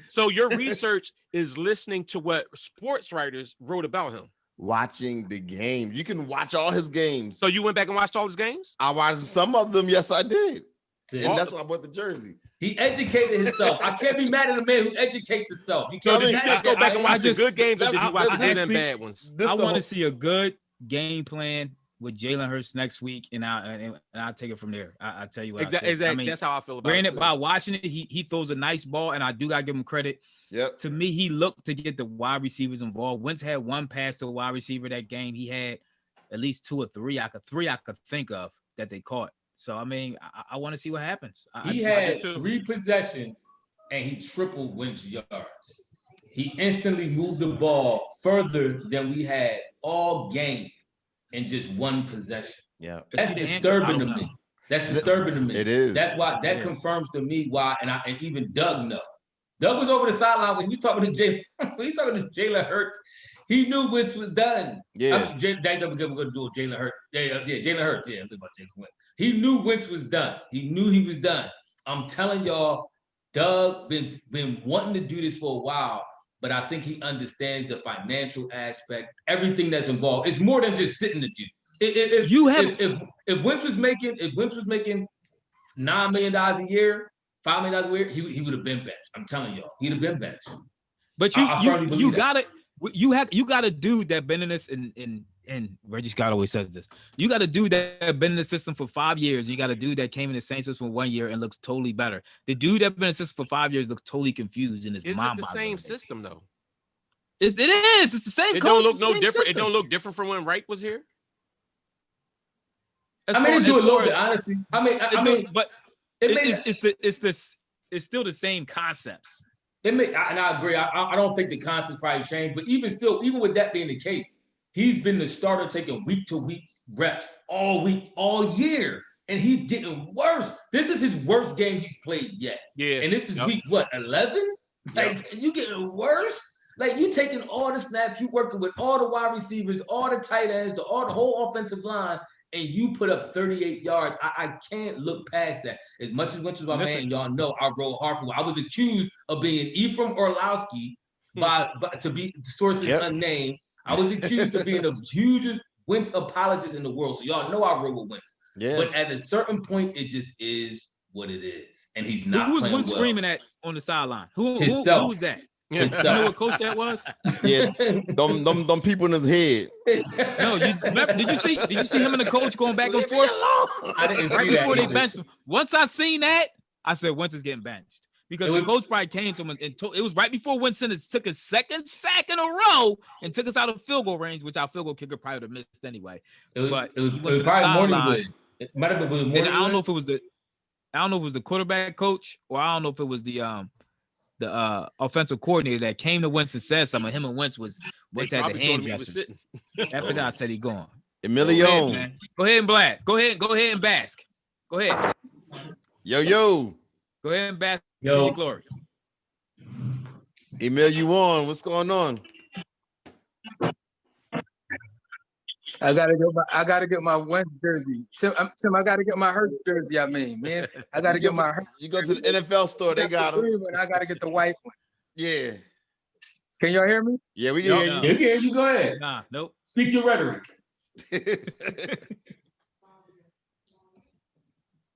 So your research is listening to what sports writers wrote about him. Watching the game. You can watch all his games. So you went back and watched all his games? I watched some of them. Yes, I did. And that's why I bought the jersey. He educated himself. I can't be mad at a man who educates himself. You just go back and watch the good games, or did you watch the bad ones? I want to see a good game plan with Jalen Hurts next week, and I'll take it from there. I tell you what. Exactly. I mean, that's how I feel about it. Granted, by watching it, he throws a nice ball, and I do gotta give him credit. Yep. To me, he looked to get the wide receivers involved. Wentz had one pass to a wide receiver that game. He had at least two or three I could think of that they caught. So I mean, I want to see what happens. He had 3 possessions and he tripled Wentz yards. He instantly moved the ball further than we had all game in just one possession. Yeah, that's disturbing to me. That's disturbing to me. It is. That's why that confirms to me why, and even Doug knows. Doug was over the sideline when he was talking to Jalen Hurts. He knew Wentz was done. Yeah. I mean, we're going to do Jalen Hurts. Yeah, Jalen Hurts. Yeah, I'm thinking about Jalen Wentz. He knew Wentz was done. He knew he was done. I'm telling y'all, Doug been wanting to do this for a while, but I think he understands the financial aspect, everything that's involved. It's more than just sitting the dude. If Wentz was making $9 million a year, $5 million a year, he would have been benched. I'm telling y'all, he'd have been benched. But you got a dude that been in this and Reggie Scott always says this. You got a dude that been in the system for 5 years. You got a dude that came in the same system for 1 year and looks totally better. The dude that been in the system for 5 years looks totally confused in his mind. It's the same system though. It is. It's the same. It don't look no different. System. It don't look different from when Wright was here. It do a little bit, honestly. But it's still the same concepts. And I agree. I don't think the concepts probably changed, but even with that being the case, he's been the starter taking week to week reps all week, all year, and he's getting worse. This is his worst game he's played yet. Yeah. And this is week 11? Like you getting worse? Like you taking all the snaps, you working with all the wide receivers, all the tight ends, the whole offensive line, and you put up 38 yards. I can't look past that. As much as Wentz was my man, and y'all know I rode hard for him. I was accused of being Ephraim Orlowski by to be sources unnamed. I was accused of being the hugest Wentz apologist in the world. So y'all know I rode with Wentz. Yeah. But at a certain point, it just is what it is. And he's not. Who was Wentz screaming at on the sideline? Who was that? You know what coach that was? Yeah, them people in his head. No, did you see him and the coach going back and forth? I didn't see right that before they either. benched him. Once I seen that, I said Wentz is getting benched because the coach probably came to him and it was right before Wentz took his second sack in a row and took us out of field goal range, which our field goal kicker probably would have missed anyway. It was probably Morningwood. It might have been Morningwood. I don't know if it was the quarterback coach or I don't know if it was the offensive coordinator that came to Wentz and said something. Him and Wentz had the hand gesture. After that, I said he gone. Emilio. Go ahead and blast. Go ahead and bask. Go ahead. Yo. Go ahead and bask. Yo. Glory. Emil, you on? What's going on? I gotta get my Wenz jersey. Tim, I gotta get my Hurts jersey. I mean, man, I gotta get my Hurts. You go to the NFL store, they got them. I gotta get the white one. Yeah. Can y'all hear me? Yeah, we can hear you. You can. You go ahead. Nah, nope. Speak your rhetoric.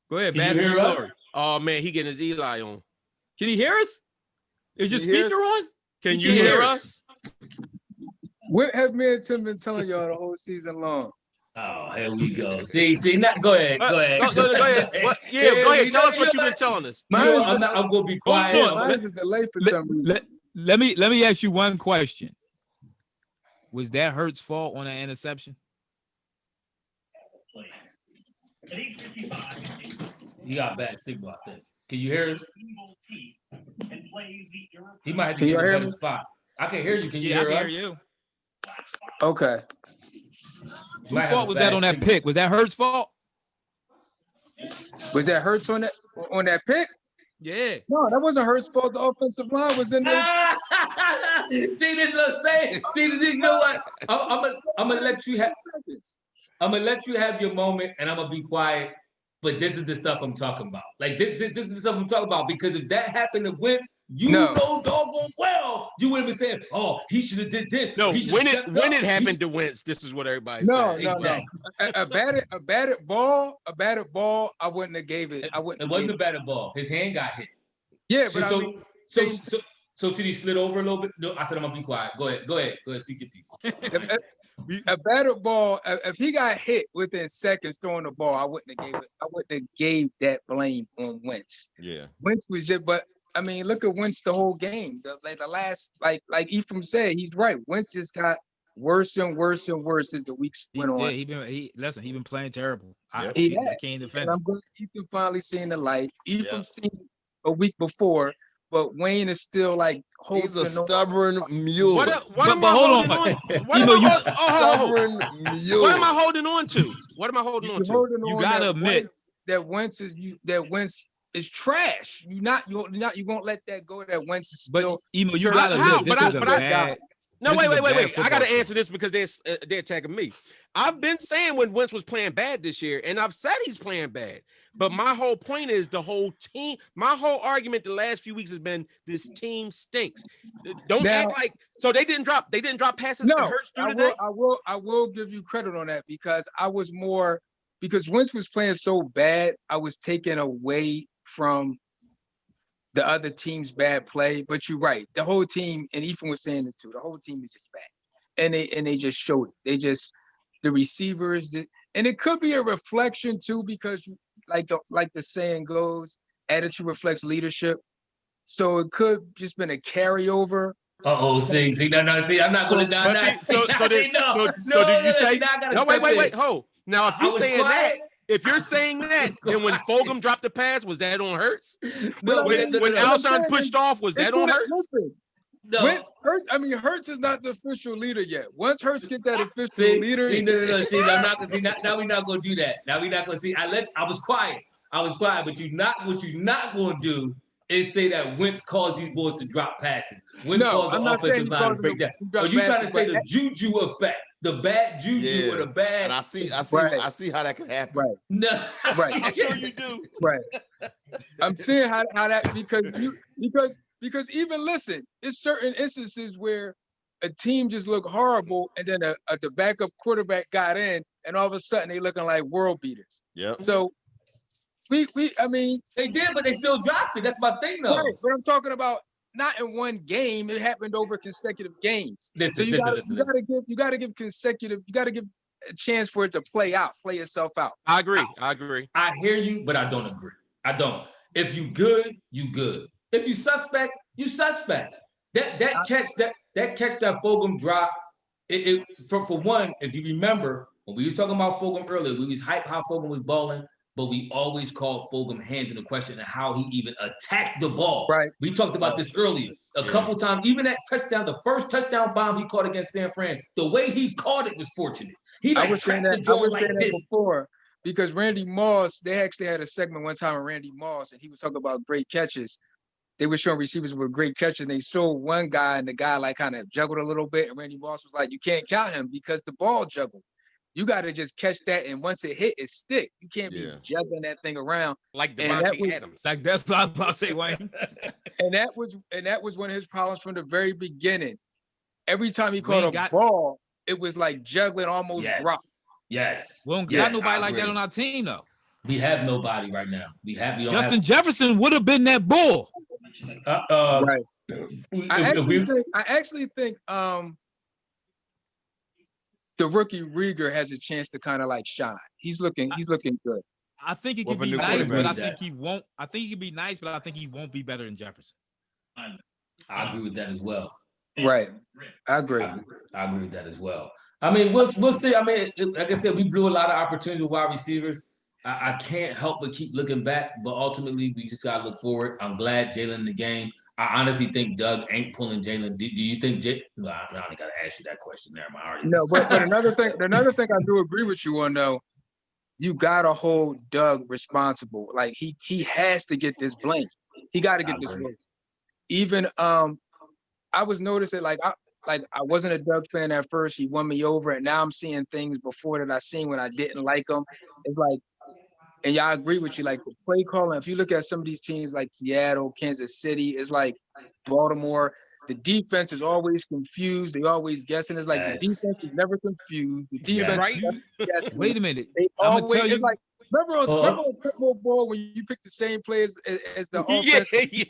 Go ahead, Can you Bass hear us? Glory. Oh man, he getting his Eli on. Can you hear us? Is your You hear speaker on? Can you can't hear hear us? What have me and Tim been telling y'all the whole season long? Oh, here we go. See, not. Go ahead. Go ahead. Go ahead. Yeah, go ahead. Tell us what you've been telling us. I'm gonna be quiet. Mine is a delay for some reason. Let me ask you one question. Was that Hurts' fault on that interception? You got bad signal, I think. Can you hear us? He might have to get a better spot. I can hear you. Can you Yeah, I hear can us? hear you. Okay. Whose fault was that on that pick? Was that Hurts' fault? Was that Hurts on that pick? Yeah. No, that wasn't Hurts' fault. The offensive line was in there. See, this is what I'm saying. See, you know what? I'm gonna let you have. I'm gonna let you have your moment, and I'm gonna be quiet. But this is the stuff I'm talking about. Like this is the stuff I'm talking about. Because if that happened to Wentz, you know doggone well, you would have been saying, "Oh, he should have did this." No, when it happened to Wentz, this is what everybody said. No. Exactly. A batted ball, I wouldn't have gave it. I wouldn't. It wasn't a batted ball. His hand got hit. Yeah, but so should he slid over a little bit? No, I said I'm gonna be quiet. Go ahead. Speak your piece. a batted ball. If he got hit within seconds throwing the ball, I wouldn't have gave that blame on Wentz. Yeah. Wentz was just, but I mean, look at Wentz the whole game. The last, like Ephraim said, he's right. Wentz just got worse and worse and worse as the weeks went on. Yeah, he been playing terrible. I can't defend and I'm glad Ephraim finally seeing the light. Ephraim seen a week before, but Wayne is still like he's a stubborn mule. What am I holding on to? What am I holding on to? You gotta admit that Wentz is trash. You won't let that go. That Wentz is still. But you gotta admit this is a bad. No, wait. I got to answer this because they're attacking me. I've been saying when Wentz was playing bad this year, and I've said he's playing bad. But my whole point is the whole team. My whole argument the last few weeks has been this team stinks. Don't act like so they didn't drop passes. No, I will give you credit on that because because Wentz was playing so bad. I was taken away from the other team's bad play, but you're right. The whole team, and Ethan was saying it too, the whole team is just bad. And they just showed it. The receivers, and it could be a reflection too, because like the saying goes, attitude reflects leadership. So it could just been a carryover. See, I'm not gonna die. So did you say no? Wait, hold. Now, if you're saying that, then when Fulgham dropped the pass, was that on Hurts? When Alshon pushed off, was that on Hurts? No. Hurts is not the official leader yet. Once Hurts get that official leader, now we're not gonna do that. Now we're not gonna see. I was quiet, but what you're not gonna do is say that Wentz caused these boys to drop passes. Wentz caused the offensive line to break down. Are you trying to say the juju effect? The bad juju or the bad. And I see how that can happen. Right. No. Right. I'm sure you do. Right. I'm seeing how that because even listen, it's certain instances where a team just looked horrible and then the backup quarterback got in and all of a sudden they looking like world beaters. Yep. So they did, but they still dropped it. That's my thing though. Right, but I'm talking about not in one game. It happened over consecutive games. Listen. You gotta give a chance for it to play itself out. I agree. I hear you, but I don't agree. I don't. If you good, you good. If you suspect, you suspect. That catch that Fulgham drop. For one, if you remember when we was talking about Fulgham earlier, we was hype how Fulgham was balling. But we always called Fulgham hands in the question and how he even attacked the ball. Right. We talked about this earlier a couple times. Even that touchdown, the first touchdown bomb he caught against San Fran, the way he caught it was fortunate. I was saying that before because Randy Moss, they actually had a segment one time with Randy Moss, and he was talking about great catches. They were showing receivers with great catches. And they showed one guy, and the guy like kind of juggled a little bit, and Randy Moss was like, "You can't count him because the ball juggled." You got to just catch that, and once it hit, it stick. You can't be juggling that thing around. Like And that Devontae was- Adams. Like that's what I was about to say, Wayne. And that was one of his problems from the very beginning. Every time he caught We a got- ball, it was like juggling almost Yes. dropped. Yes. We don't Yes, got nobody I like that agree. on our team though. We have nobody right now. We don't Justin Jefferson would have been that bull. have. Right. I actually think the rookie Rieger has a chance to kind of like shine. He's looking good. I think he With could a be new nice, but I quarterback. think he won't. I think he could be nice, but I think he won't be better than Jefferson. I agree with that as well. Right. I agree. I agree with that as well. I mean, we'll see. I mean, like I said, we blew a lot of opportunities with wide receivers. I can't help but keep looking back, but ultimately we just gotta look forward. I'm glad Jalen in the game. I honestly think Doug ain't pulling Jalen. Do you think No, I only gotta ask you that question there. No, but another thing I do agree with you on though, you gotta hold Doug responsible. Like he has to get this blame. He got to get this blame. Even I was noticing like I wasn't a Doug fan at first. He won me over, and now I'm seeing things before that I seen when I didn't like him. It's like, and y'all agree with you, like the play calling. If you look at some of these teams like Seattle, Kansas City, it's like Baltimore. The defense is always confused. They always guessing. It's like the defense is never confused. The defense, right? guessing. Wait a minute. They I'm gonna always. tell you. It's like remember on Triple Ball when you pick the same players as the offense. You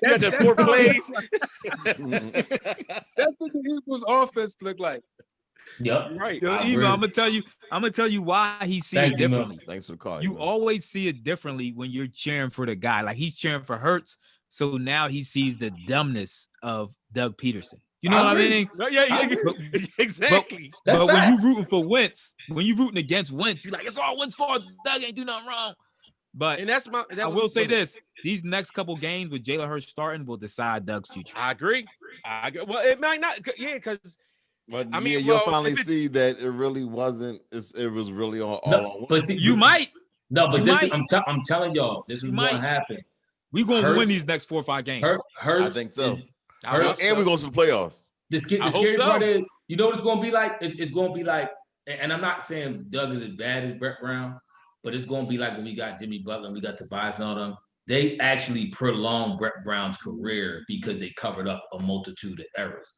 got the 4 how it plays. looks like. That's what the Eagles' offense look like. Yep. Right. Yo, Emo, I'm gonna tell you why he sees Thank it you, Mo. differently. Thanks for calling. You always see it differently when you're cheering for the guy. Like he's cheering for Hurts, so now he sees the dumbness of Doug Peterson. You know what I mean? No, yeah, exactly. That's But when facts. you rooting for Wentz, when you rooting against Wentz, you're like, it's all Wentz fault. Doug ain't do nothing wrong. But And that's I will say this: these next couple games with Jalen Hurts starting will decide Doug's future. I agree. Well, it might not. Yeah, because But I mean, you'll well, finally if it- see that it really wasn't. It was really all No, on. but see, You might. No, but you this might. I'm telling y'all, this is You going to might. happen. We're gonna Hurts- win these next 4 or 5 games. Hurts, I think so. Hurts, And we're going to the playoffs. the I hope scary so. part is, you know what it's going to be like? It's going to be like, and I'm not saying Doug is as bad as Brett Brown, but it's going to be like when we got Jimmy Butler and we got Tobias and all them. They actually prolonged Brett Brown's career because they covered up a multitude of errors.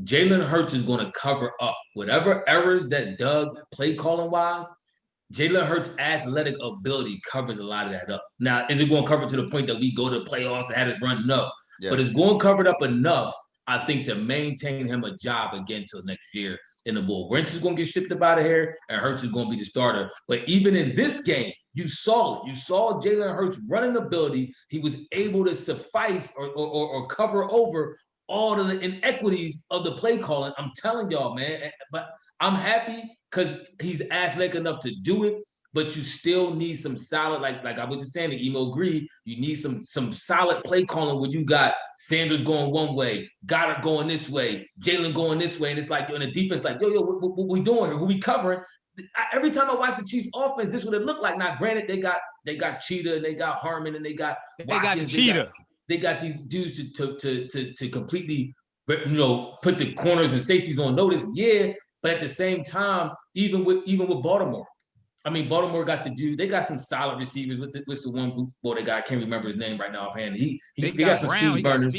Jalen Hurts is going to cover up whatever errors that Doug play calling wise. Jalen Hurts' athletic ability covers a lot of that up. Now, is it going to cover to the point that we go to the playoffs and have this run? No. Yes. But it's going to cover it up enough, I think, to maintain him a job again till next year in the Bowl. Wentz is going to get shipped up out of here, and Hurts is going to be the starter. But even in this game, you saw it. You saw Jalen Hurts' running ability. He was able to suffice or cover over all of the inequities of the play calling. I'm telling y'all, man. But I'm happy because he's athletic enough to do it. But you still need some solid, like I was just saying, the Emo agreed, you need some solid play calling where you got Sanders going one way, Goddard going this way, Jalen going this way, and it's like, in the defense, like, yo, what we doing here? Who we covering? Every time I watch the Chiefs offense, this is what it looked like. Now, granted, they got Cheetah, and they got Harmon, and they got Watkins, Cheetah. They got these dudes to completely, put the corners and safeties on notice. Yeah, but at the same time, even with Baltimore. I mean, Baltimore got the dude. They got some solid receivers with the one group. Boy, they got, I can't remember his name right now offhand. They got some Brown, speed burners.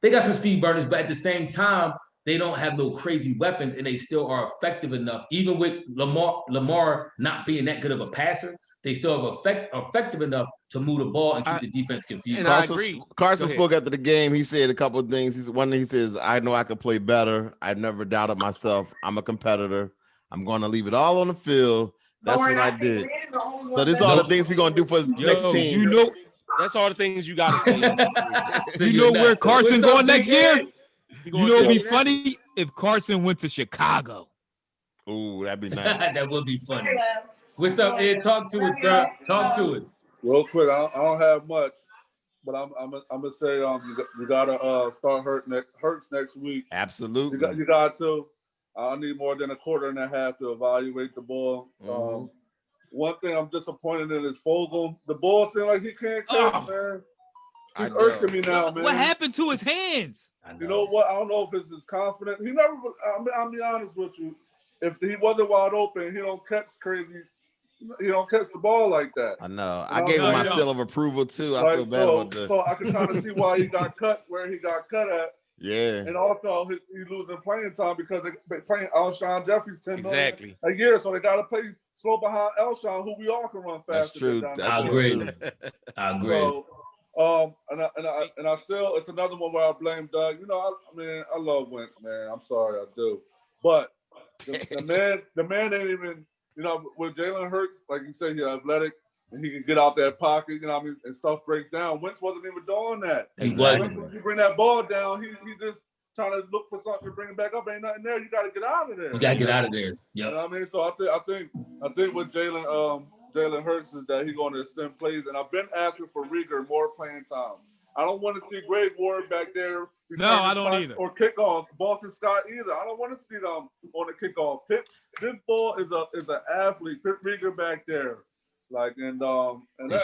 They got some speed burners, but at the same time, they don't have no crazy weapons, and they still are effective enough. Even with Lamar not being that good of a passer, they still have effective enough to move the ball and keep the defense confused. And I agree. Carson spoke after the game. He said a couple of things. One thing he says, I know I could play better. I never doubted myself. I'm a competitor. I'm going to leave it all on the field. That's what I did. So these are all the things he's going to do for his next team. You know, That's all the things you got to see. So you know where Carson going next year? You You know it'd be funny if Carson went to Chicago. Ooh, that'd be nice. That would be funny. What's up, Ed? Talk to us, bro. Talk to us. Real quick, I don't have much, but I'm gonna say you gotta start Hurts next week. Absolutely. You got to. I need more than a quarter and a half to evaluate the ball. One thing I'm disappointed in is Fogel. The ball seems like he can't catch, man. He's irking me now, man. What happened to his hands? You know what? I don't know if it's his confidence. He never. I'll be honest with you. if he wasn't wide open, he don't catch crazy. He don't catch the ball like that. I know. You I know gave what him I'm my saying? seal of approval too. I Like, feel bad about that. So I can kind of see why he got cut where he got cut at. Yeah. And also he losing playing time because they playing Alshon Jeffries $10 million Exactly. a year, so they got to play slow behind Alshon, who we all can run That's faster. true. than That's I true. agree. I agree. So, and I still, it's another one where I blame Doug. You know, I love Wentz, man. I'm sorry, I do, but the man ain't even, you know, with Jalen Hurts, like you said, he's athletic and he can get out that pocket, you know what I mean, and stuff breaks down. Wentz wasn't even doing that. He wasn't. When you bring that ball down, he just trying to look for something to bring it back up. Ain't nothing there. You got to get out of there. You got to get out of there. Yep. You know what I mean? So I think with Jalen Hurts is that he's going to extend plays, and I've been asking for Rieger more playing time. I don't want to see Greg Ward back there. No, I don't either. Or kickoff, Boston Scott either. I don't want to see them on the kickoff. This ball is an athlete. Pitt Rieger back there, like and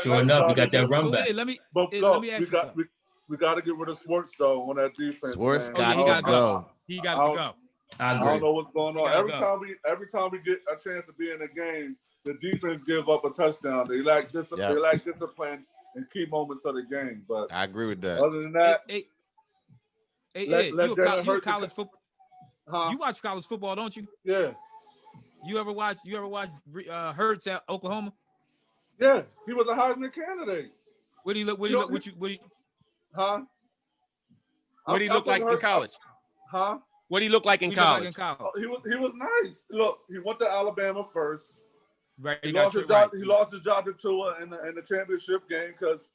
sure enough, you got that run back. Let me ask you we got to get rid of Swartz though on that defense. Swartz man. got to go. He got to go. I I agree. don't know what's going on. Every Gotta time we get a chance to be in a game, the defense give up a touchdown. They lack discipline. They lack discipline in key moments of the game. But I agree with that. other than that, Hey, let you Jalen a Hurts college football. huh? You watch college football, don't you? Yeah, You ever watch Hurts at Oklahoma? yeah. He was a Heisman candidate. What do you look? Huh? What do he look like in college? Huh? What do he look like in college? Oh, he was nice. Look, he went to Alabama first. Right. He lost his job. He lost his job to Tua in the championship game because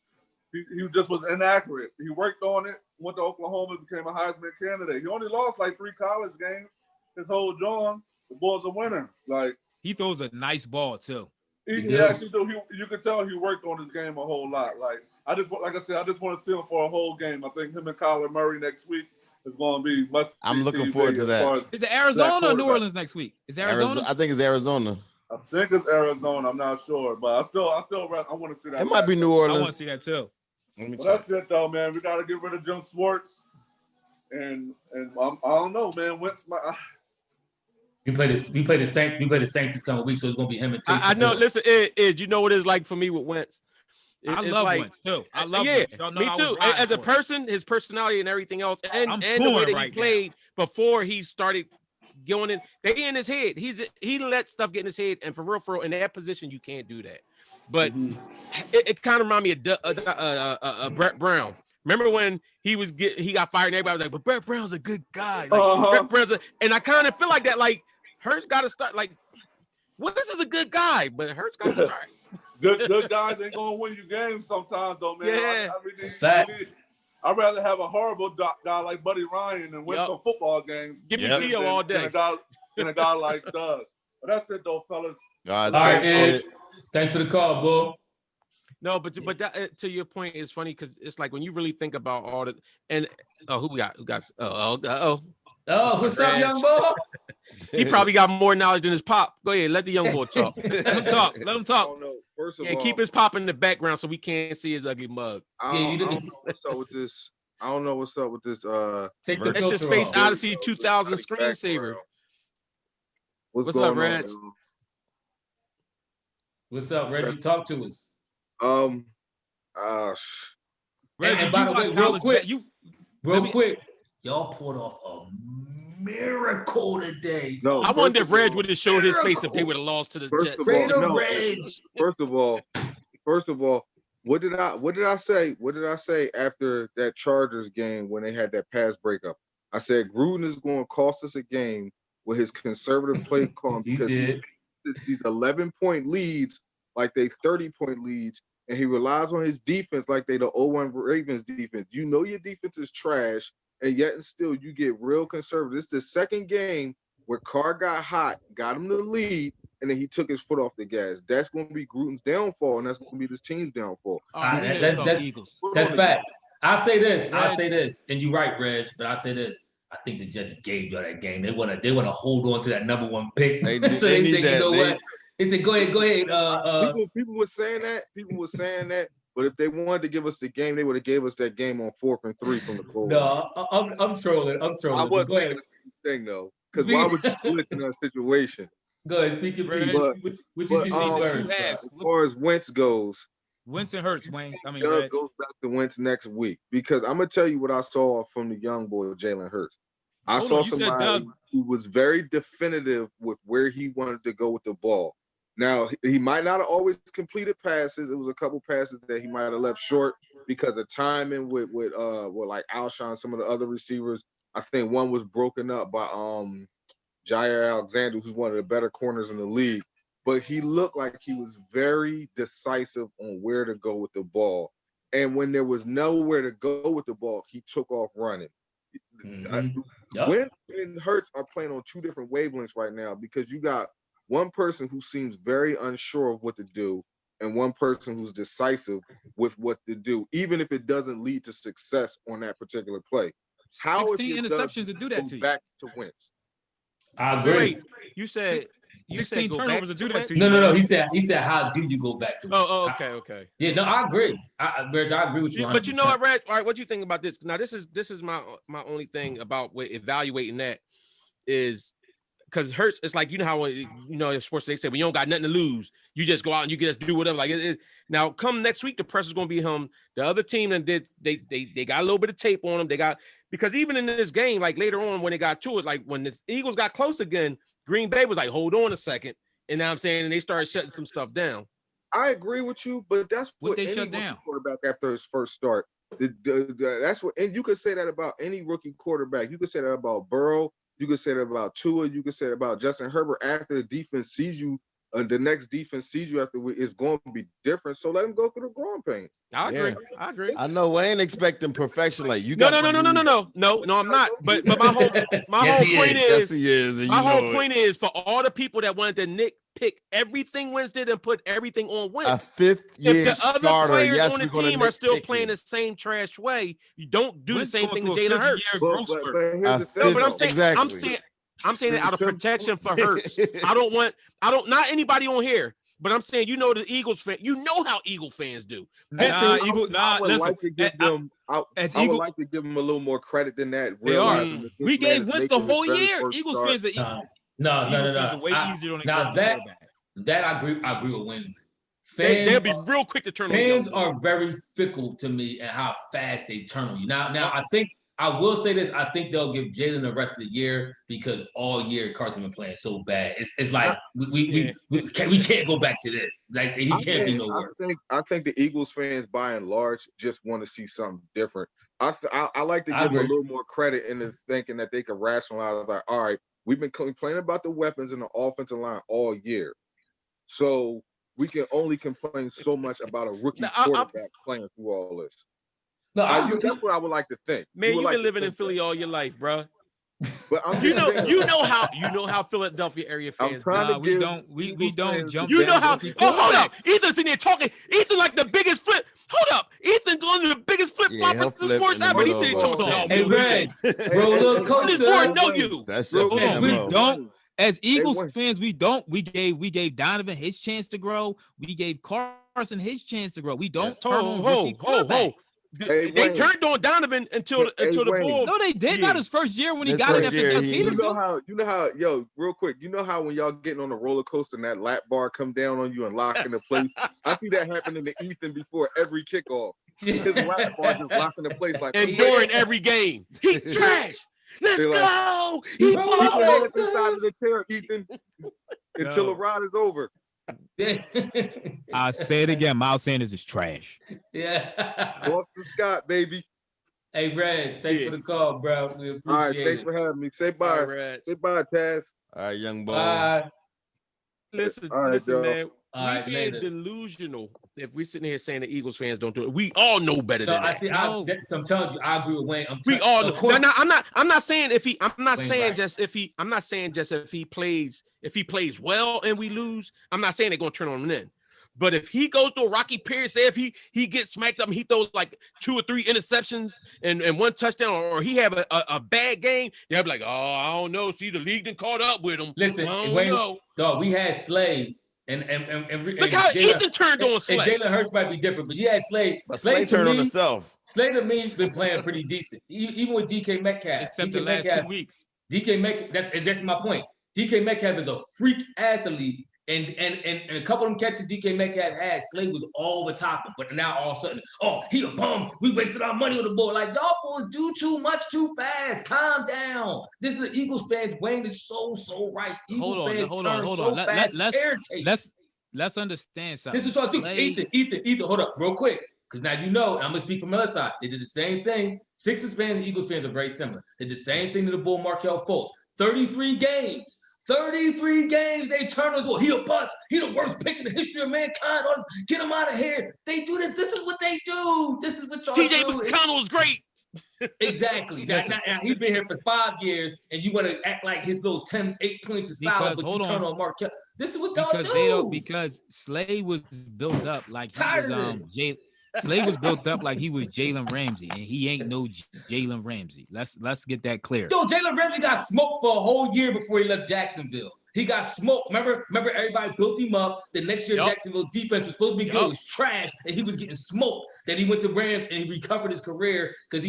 he just was inaccurate. He worked on it. Went to Oklahoma, became a Heisman candidate. He only lost like 3 college games. His whole John, the boy's a winner. Like he throws a nice ball too. he actually do. You could tell he worked on his game a whole lot. Like I just want to see him for a whole game. I think him and Kyler Murray next week is going to be much. I'm looking forward to that. Is it Arizona or New Orleans next week? Is Arizona? I think it's Arizona. I think it's Arizona. I'm not sure, but I want to see that. It might be New Orleans. I want to see that too. But that's it though, man. We got to get rid of Jim Swartz, and I don't know, man. Wentz, We play the Saints this coming week, so it's gonna be him and Taysom. I know. Listen, Ed, you know what it's like for me with Wentz. I love Wentz too. I love Wentz. Y'all know Me too. As a person, his personality and everything else, and the way that he played before he started going in, they in his head. He let stuff get in his head, and for real, in that position, you can't do that. But it kind of reminded me of Brett Brown. Remember when he got fired and everybody was like, but Brett Brown's a good guy. Like, Brett Brown's and I kind of feel like that. Like Hurts got to start. Like, Wentz is a good guy, but Hurts got to start. Good guys ain't gonna win you games sometimes, though, man. Yeah, I'd rather have a horrible guy like Buddy Ryan and win some football games. Give me Tio all day. Than a guy like Doug. But that's it, though, fellas. All right, Ed. Thanks for the call, Bull. No, but that, to your point, is funny because it's like when you really think about all the who we got? Oh, what's up, young boy? He probably got more knowledge than his pop. Go ahead, let the young boy talk. Let him talk. Let him talk. First of all, keep his pop in the background so we can't see his ugly mug. I don't know what's up with this. I don't know what's up with this. Take the That's your Space Odyssey 2000 screensaver. What's up, Reg? What's up, Reggie? Talk to us. Reggie, and by the way, real quick, y'all pulled off a miracle today. No, I wonder if Reg would have showed his face if they would have lost to the Jets. First of all, what did I say? What did I say after that Chargers game when they had that pass breakup? I said Gruden is going to cost us a game with his conservative play call because these 11-point leads like they 30-point leads, and he relies on his defense like they the 0-1 Ravens defense. You know your defense is trash, and yet and still you get real conservative. This is the second game where Carr got hot, got him the lead, and then he took his foot off the gas. That's going to be Gruden's downfall, and that's going to be this team's downfall. That's facts. I say this, and you're right, Reg, but I say this. I think the Jets gave y'all that game. They want to hold on to that number 1 pick. They think, need that. You know what? They said, go ahead. People were saying that. But if they wanted to give us the game, they would have gave us that game on 4th and 3 from the goal. No, I'm trolling. I wasn't thinking the same thing though. Because why would you do it in that situation? Go ahead, speak your piece. But, What you see two first? as far as Wentz goes, Wentz and Hurts, Wayne. Doug goes back to Wentz next week because I'm gonna tell you what I saw from the young boy Jalen Hurts. I saw somebody who was very definitive with where he wanted to go with the ball. Now he might not have always completed passes. It was a couple passes that he might have left short because of timing with like Alshon, some of the other receivers. I think one was broken up by Jair Alexander, who's one of the better corners in the league. But he looked like he was very decisive on where to go with the ball. And when there was nowhere to go with the ball, he took off running. Wentz and Hurts are playing on two different wavelengths right now because you got one person who seems very unsure of what to do and one person who's decisive with what to do, even if it doesn't lead to success on that particular play. How 16 interceptions to do that to you. Back to Wentz. I agree. Wait, you said 16 turnovers to do that to you. No. He said, how do you go back to it? Okay. Yeah, no, I agree. I agree with you. 100%. But you know what, Reg? All right, what do you think about this? Now, this is my only thing about evaluating that is because Hurts, it's like, you know how, in sports they say, when you don't got nothing to lose, you just go out and you just do whatever. Like now, come next week, the pressure's going to be him. The other team, and they got a little bit of tape on them. Because even in this game, like later on when they got to it, like when the Eagles got close again, Green Bay was like, hold on a second. And now I'm saying, and they started shutting some stuff down. I agree with you, but that's what they any shut down quarterback after his first start. That's what, and you could say that about any rookie quarterback. You could say that about Burrow. You could say that about Tua. You could say that about Justin Herbert. After the defense sees you, the next defense sees you after it's going to be different. So let him go through the growing pains. I agree. I know Wayne expecting perfection. Like you. No, I'm not. But my whole point is for all the people that wanted to nitpick everything Wentz did and put everything on Wentz. A fifth-year if the other starter, players on the team are still playing the same trash way, you don't do Wentz the same thing to going Jalen Hurts. But here's the thing. I'm saying it out of protection for Hurts. Not anybody on here, but I'm saying, the Eagles fan, how Eagle fans do. I would like to give them a little more credit than that. We gave Wentz the whole year. Eagles fans are equal. No. Way easier on that I agree with Wayne. They'll be real quick to turn on you. Fans are very fickle to me and how fast they turn on you. Now I will say this. I think they'll give Jalen the rest of the year because all year Carson been playing so bad. It's like we can't go back to this. Like he can't be no worse. I think the Eagles fans by and large just want to see something different. I like to give them a little more credit in the thinking that they can rationalize. Like, all right, we've been complaining about the weapons in the offensive line all year, so we can only complain so much about a rookie quarterback playing through all this. No, that's what I would like to think. Man, you've been living in Philly all your life, bro. But I'm you know how Philadelphia area fans. We don't jump. You know how? Oh, hold up, Ethan's in there talking. Ethan like the biggest flip. Hold up, Ethan going to the biggest flip flop in the sports ever. He's sitting talking. Hey, Red, roller coaster. This board know you. That's just we don't. As Eagles fans, we gave Donovan his chance to grow. We gave Carson his chance to grow. We don't turn on rookie quarterbacks. They turned on Donovan until the ball. No, they did not his first year when he got it after Doug Peterson. You know how, yo, real quick, you know how when y'all getting on the roller coaster and that lap bar come down on you and lock into place? I see that happening to Ethan before every kickoff. His lap bar just locking into place like and during every game. He trash. Let's go. He balls inside of the chair, Ethan, until the ride is over. I'll say it again. Miles Sanders is trash. Yeah. Boston Scott, baby. Hey, Reg, thanks for the call, bro. We appreciate it. All right, thanks for having me. Say bye. Right, say bye, Taz. All right, young boy. Bye. Listen, man. We being delusional if we sitting here saying the Eagles fans don't do it. We all know better than that. I'm telling you, I agree with Wayne. We all know. Now, I'm not saying if he. I'm not saying just if he plays well and we lose. I'm not saying they're gonna turn on him then. But if he goes through a rocky period, say if he gets smacked up and he throws like 2 or 3 interceptions and 1 touchdown, or he have a bad game, they'll be like, oh, I don't know. See, the league done caught up with him. Listen, Wayne, dog, we had Slade. And look how Ethan turned on Slade. And Jalen Hurts might be different, but yeah, Slade. Slade turned on himself. Slade to me has been playing pretty decent, even with DK Metcalf. Except the last 2 weeks. DK Metcalf, that's exactly my point. DK Metcalf is a freak athlete, and a couple of them catches DK Metcalf had, Slay was all the top him. But now all of a sudden, oh, he a bum. We wasted our money on the board. Like, y'all boys do too much too fast. Calm down. This is the Eagles fans. Wayne is so right. Eagles fans turn so fast. Let's understand something. This is what I do. Ethan, hold up real quick. Because now you know, I'm going to speak from the other side. They did the same thing. Sixers fans and Eagles fans are very similar. They did the same thing to the bull Markelle Fultz. 33 games. 33 games, they turn us, well, he a bust. He the worst pick in the history of mankind. Get him out of here. They do this. This is what they do. This is what y'all TJ do. McConnell was great. Exactly. Now, he's been here for 5 years, and you want to act like his little 8 points is solid, but you turn on Markelle. This is what y'all do. Because Slay was built up like he was Slay was built up like he was Jalen Ramsey, and he ain't no Jalen Ramsey. Let's get that clear. Yo, Jalen Ramsey got smoked for a whole year before he left Jacksonville. He got smoked. Remember everybody built him up. The next year, Jacksonville defense was supposed to be good. It was trash, and he was getting smoked. Then he went to Rams, and he recovered his career because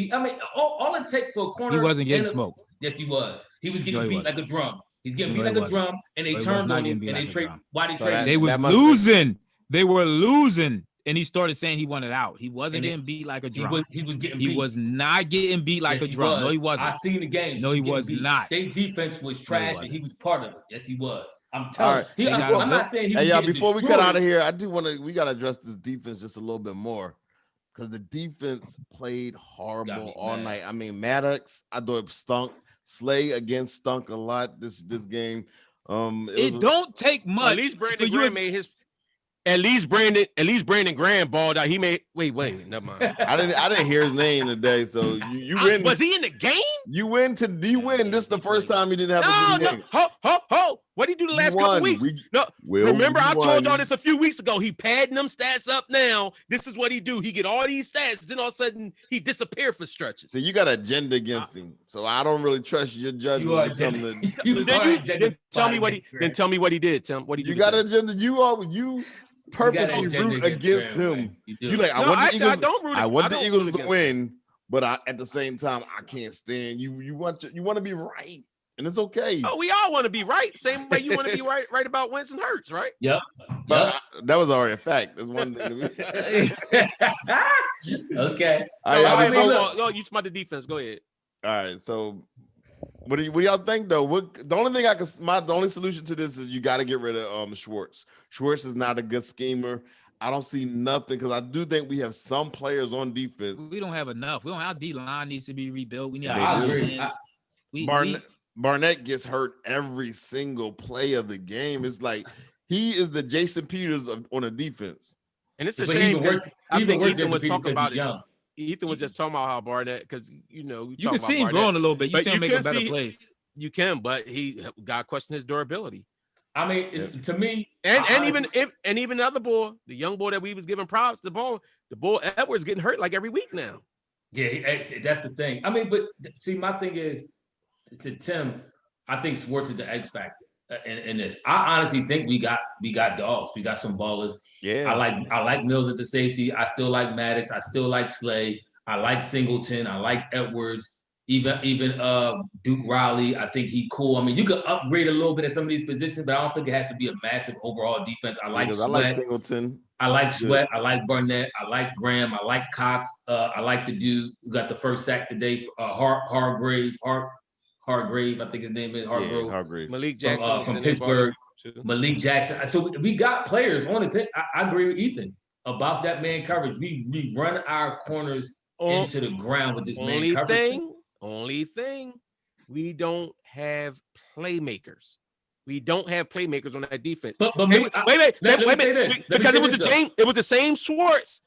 all it takes for a corner. He wasn't getting smoked. Yes, he was. He was getting beat like a drum. He's getting beat like a drum, and they turned on him, and they trade. Why they trade? They were losing. They were losing. And he started saying he wanted out. He wasn't getting beat like a drum. He was getting beat. He was not getting beat like a drum. No, he wasn't. I seen the games. No, he was not. Their defense was trash, and he was part of it. Yes, he was. I'm telling you. I'm not saying he was getting before we cut out of here, we got to address this defense just a little bit more because the defense played horrible all night. I mean, Maddox, I thought it stunk. Slay again stunk a lot this game. It don't take much. At least Brandon Graham made his. At least Brandon Graham balled out. He made wait, never mind. I didn't hear his name today. So you win. Was he in the game? You win. This is the first time you didn't have a game. Ho. What did he do the last couple weeks? Remember I told y'all this a few weeks ago. He padding them stats up now. This is what he do. He get all these stats. Then all of a sudden he disappeared for stretches. So you got an agenda against him. So I don't really trust your judgment. Then tell me what he did. Tell him what he did. You got an agenda. You purposely root against him. You like I want the Eagles to win, but at the same time I can't stand you. You want to be right, and it's okay. Oh, we all want to be right. Same way you want to be right about Wentz and Hurts, right? Yep. But that was already a fact. That's one thing. Okay. You talking about the defense? Go ahead. All right. So, what do y'all think though? The only solution to this is you got to get rid of Schwartz. Schwartz is not a good schemer. I don't see nothing because I do think we have some players on defense. We don't have enough. We don't have D-line needs to be rebuilt. We need. I agree. Barnett gets hurt every single play of the game. It's like he is the Jason Peters on a defense. And it's a shame because I think Ethan was talking about it. Ethan was just talking about how Barnett, because you can see him growing a little bit. You see him making better plays. You can, but he got to question his durability. I mean, to me, and even the other boy, the young boy that we was giving props, the boy Edwards getting hurt like every week now. Yeah, that's the thing. I mean, but see, my thing is to Tim. I think Schwartz is the X factor in this. I honestly think we got dogs. We got some ballers. Yeah, I like Mills at the safety. I still like Maddox. I still like Slay. I like Singleton. I like Edwards. Even Duke Riley, I think he cool. I mean, you could upgrade a little bit at some of these positions, but I don't think it has to be a massive overall defense. I like Sweat. I like Singleton. I like Sweat. I like Barnett. I like Graham. I like Cox. I like the dude who got the first sack today. Hargrave. I think his name is Hargrave. Yeah, Hargrave. Malik Jackson from Pittsburgh. Malik Jackson. So we got players on the team. I agree with Ethan about that man coverage. We run our corners into the ground with this man coverage. Only thing, we don't have playmakers. We don't have playmakers on that defense. But wait, because it was the same Schwartz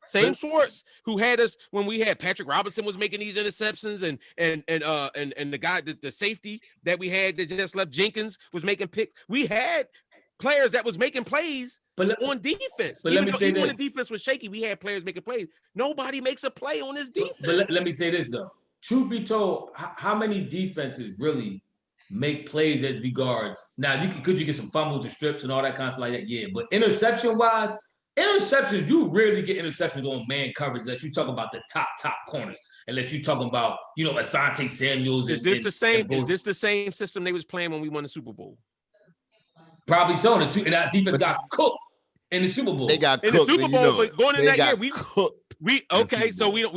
who had us when we had Patrick Robinson was making these interceptions, and the guy, the safety that we had that just left, Jenkins, was making picks. We had players that was making plays on defense. But let me say this: when the defense was shaky, we had players making plays. Nobody makes a play on this defense. But let me say this though. Truth be told, how many defenses really make plays as regards? Now, could you get some fumbles and strips and all that kind of stuff like that? Yeah, but interception-wise, interceptions, you rarely get interceptions on man coverage unless you talk about the top corners. Unless you talking about, Asante Samuels. Is this the same system they was playing when we won the Super Bowl? Probably so. And our defense got cooked in the Super Bowl. They got in cooked. The Super Bowl, but going in that year, we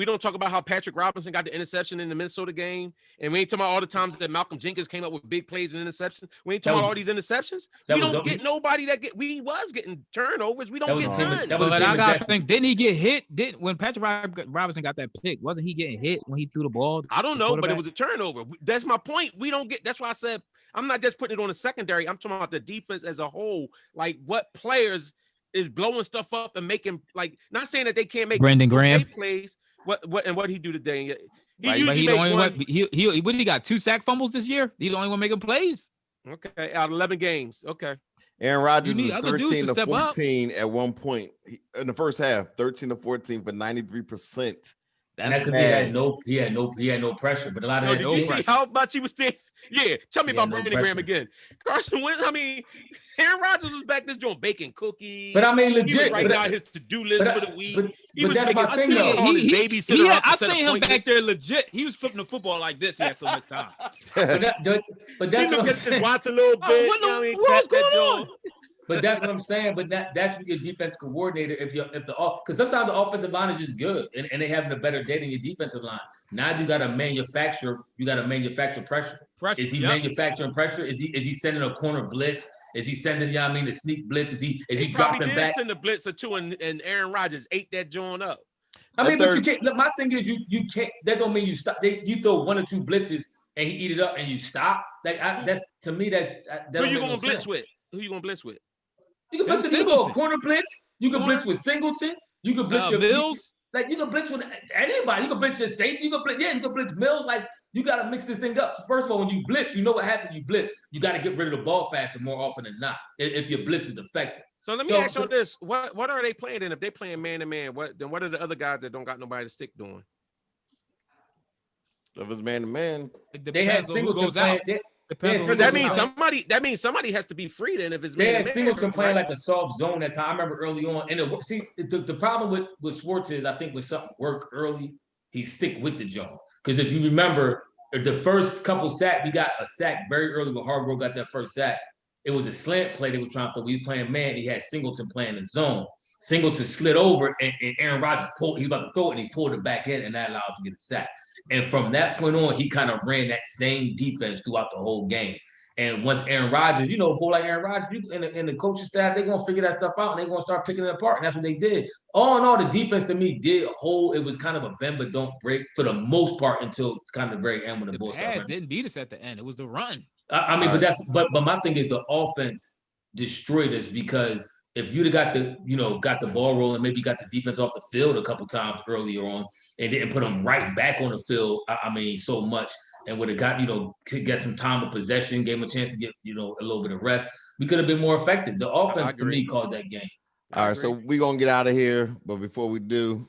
don't talk about how Patrick Robinson got the interception in the Minnesota game, and we ain't talking about all the times that Malcolm Jenkins came up with big plays and interceptions. We ain't talking about all these interceptions. We don't get nobody we was getting turnovers. We don't get turns. But I gotta think, didn't he get hit? When Patrick Robinson got that pick, wasn't he getting hit when he threw the ball? I don't know, but it was a turnover. That's my point. We don't get. That's why I said I'm not just putting it on the secondary. I'm talking about the defense as a whole. Like what players is blowing stuff up and making, like, not saying that they can't make Brandon Graham plays. What he do today? He got 2 sack fumbles this year. He the only one making plays. Okay, out of 11 games. Okay. Aaron Rodgers was 13 to 14 at one point in the first half. 13 to 14 for 93%. That's because he had no pressure. But a lot of did you see how much he was standing? Yeah, tell me about Brandon Graham again. Carson Wentz. I mean, Aaron Rodgers was back this joint baking cookies. But I mean, legit. He was writing out his to-do list for the week. But that's my thing, though. I seen him back there legit. He was flipping the football like this. He had so much time. but that's what I'm saying. Watch a little bit. What's going on? But that's what I'm saying. But that's your defense coordinator. Because sometimes the offensive line is just good, and they having a better day than your defensive line. Now you got to manufacture. Pressure. Is he manufacturing pressure? Is he sending a corner blitz? Is he sending, a sneak blitz? Is he dropping back? Send a blitz or two, and Aaron Rodgers ate that joint up. I mean, but you can't. Look, my thing is, you can't. That don't mean you stop. You throw 1 or 2 blitzes and he eat it up, and you stop. Like that's to me, that's. Who you gonna blitz with? Who you gonna blitz with? You can blitz a corner blitz. You can blitz with Singleton. You can blitz your Mills. Like you can blitz with anybody. You can blitz your safety. You can blitz Mills. Like you got to mix this thing up. So first of all, when you blitz, you know what happens. You blitz. You got to get rid of the ball faster more often than not. If your blitz is effective. So let me ask you this: what are they playing then? If they're playing man to man, what are the other guys that don't got nobody to stick doing? If it's man to man, they had Singleton playing. That means somebody has to be free then. If it's they had Singleton playing like a soft zone at time. I remember early on, and the problem with Schwartz is I think when something work early, he stick with the job. Because if you remember the first couple sacks, we got a sack very early when Hargrove got that first sack. It was a slant play they was trying to throw. We was playing man. He had Singleton playing the zone. Singleton slid over, and Aaron Rodgers pulled. He was about to throw it, and he pulled it back in, and that allowed us to get a sack. And from that point on, he kind of ran that same defense throughout the whole game. And once Aaron Rodgers, a boy like Aaron Rodgers, and the coaching staff, they're going to figure that stuff out, and they're going to start picking it apart. And that's what they did. All in all, the defense to me did hold. It was kind of a bend but don't break for the most part until kind of the very end when the Bulls started. Didn't beat us at the end. It was the run. I mean, but my thing is the offense destroyed us because if you'd have got the ball rolling, maybe got the defense off the field a couple times earlier on and didn't put them right back on the field, I mean, so much, and would have got, to get some time of possession, gave them a chance to get, a little bit of rest, we could have been more effective. The offense, to me, caused that game. All right, so we're going to get out of here. But before we do,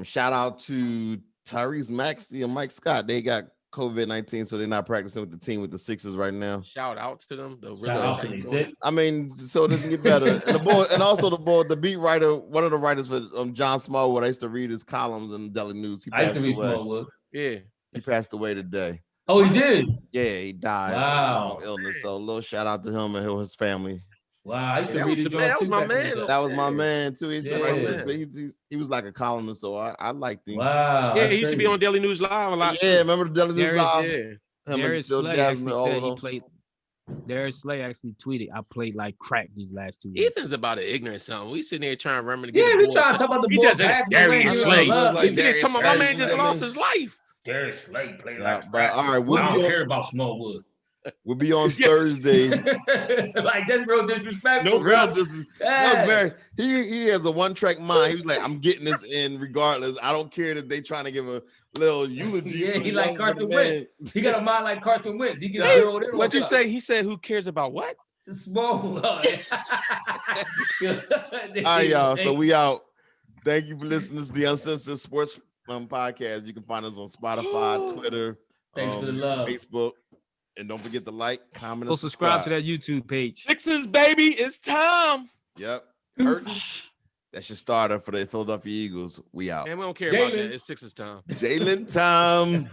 shout out to Tyrese Maxey and Mike Scott. They got COVID-19, so they're not practicing with the team with the Sixers right now. Shout out to them. I mean, so it doesn't get better. And also the beat writer, one of the writers for John Smallwood. I used to read his columns in the Daily News. I used to read Smallwood. Yeah, he passed away today. Oh, he did? Yeah, he died. Wow. Of illness. So a little shout out to him and his family. Wow, I used to read his that was my man. That was my man too. He was like a columnist, so I liked him. Wow. Yeah, he used to be on Daily News Live a lot. Yeah, remember the Daily News Live? Yeah. Darius Slay actually said he played. Darius Slay actually tweeted, "I played like crack these last 2 years." Ethan's about an ignorant something. We sitting here trying to remember. Yeah, we trying to talk about the ball. Darius Slay. He's talking about my man just lost his life. Darius Slay played like crack. All right, I don't care about Smallwood. We'll be on Thursday. Like that's real disrespectful. No, real disrespectful. Yeah. He has a one-track mind. He was like, I'm getting this in regardless. I don't care that they trying to give a little eulogy. Yeah, he like Carson Wentz. He got a mind like Carson Wentz. He gets zeroed in. What'd you say? He said, "Who cares about what?" Small. All right, y'all. So we out. Thank you for listening to the Uncensored Sports Podcast. You can find us on Spotify, Twitter, thanks for the love, Facebook. And don't forget to like, comment, and subscribe to that YouTube page. Sixers, baby, it's time. Yep. That's your starter for the Philadelphia Eagles. We out. And we don't care about that. It's Sixers time. Jalen time.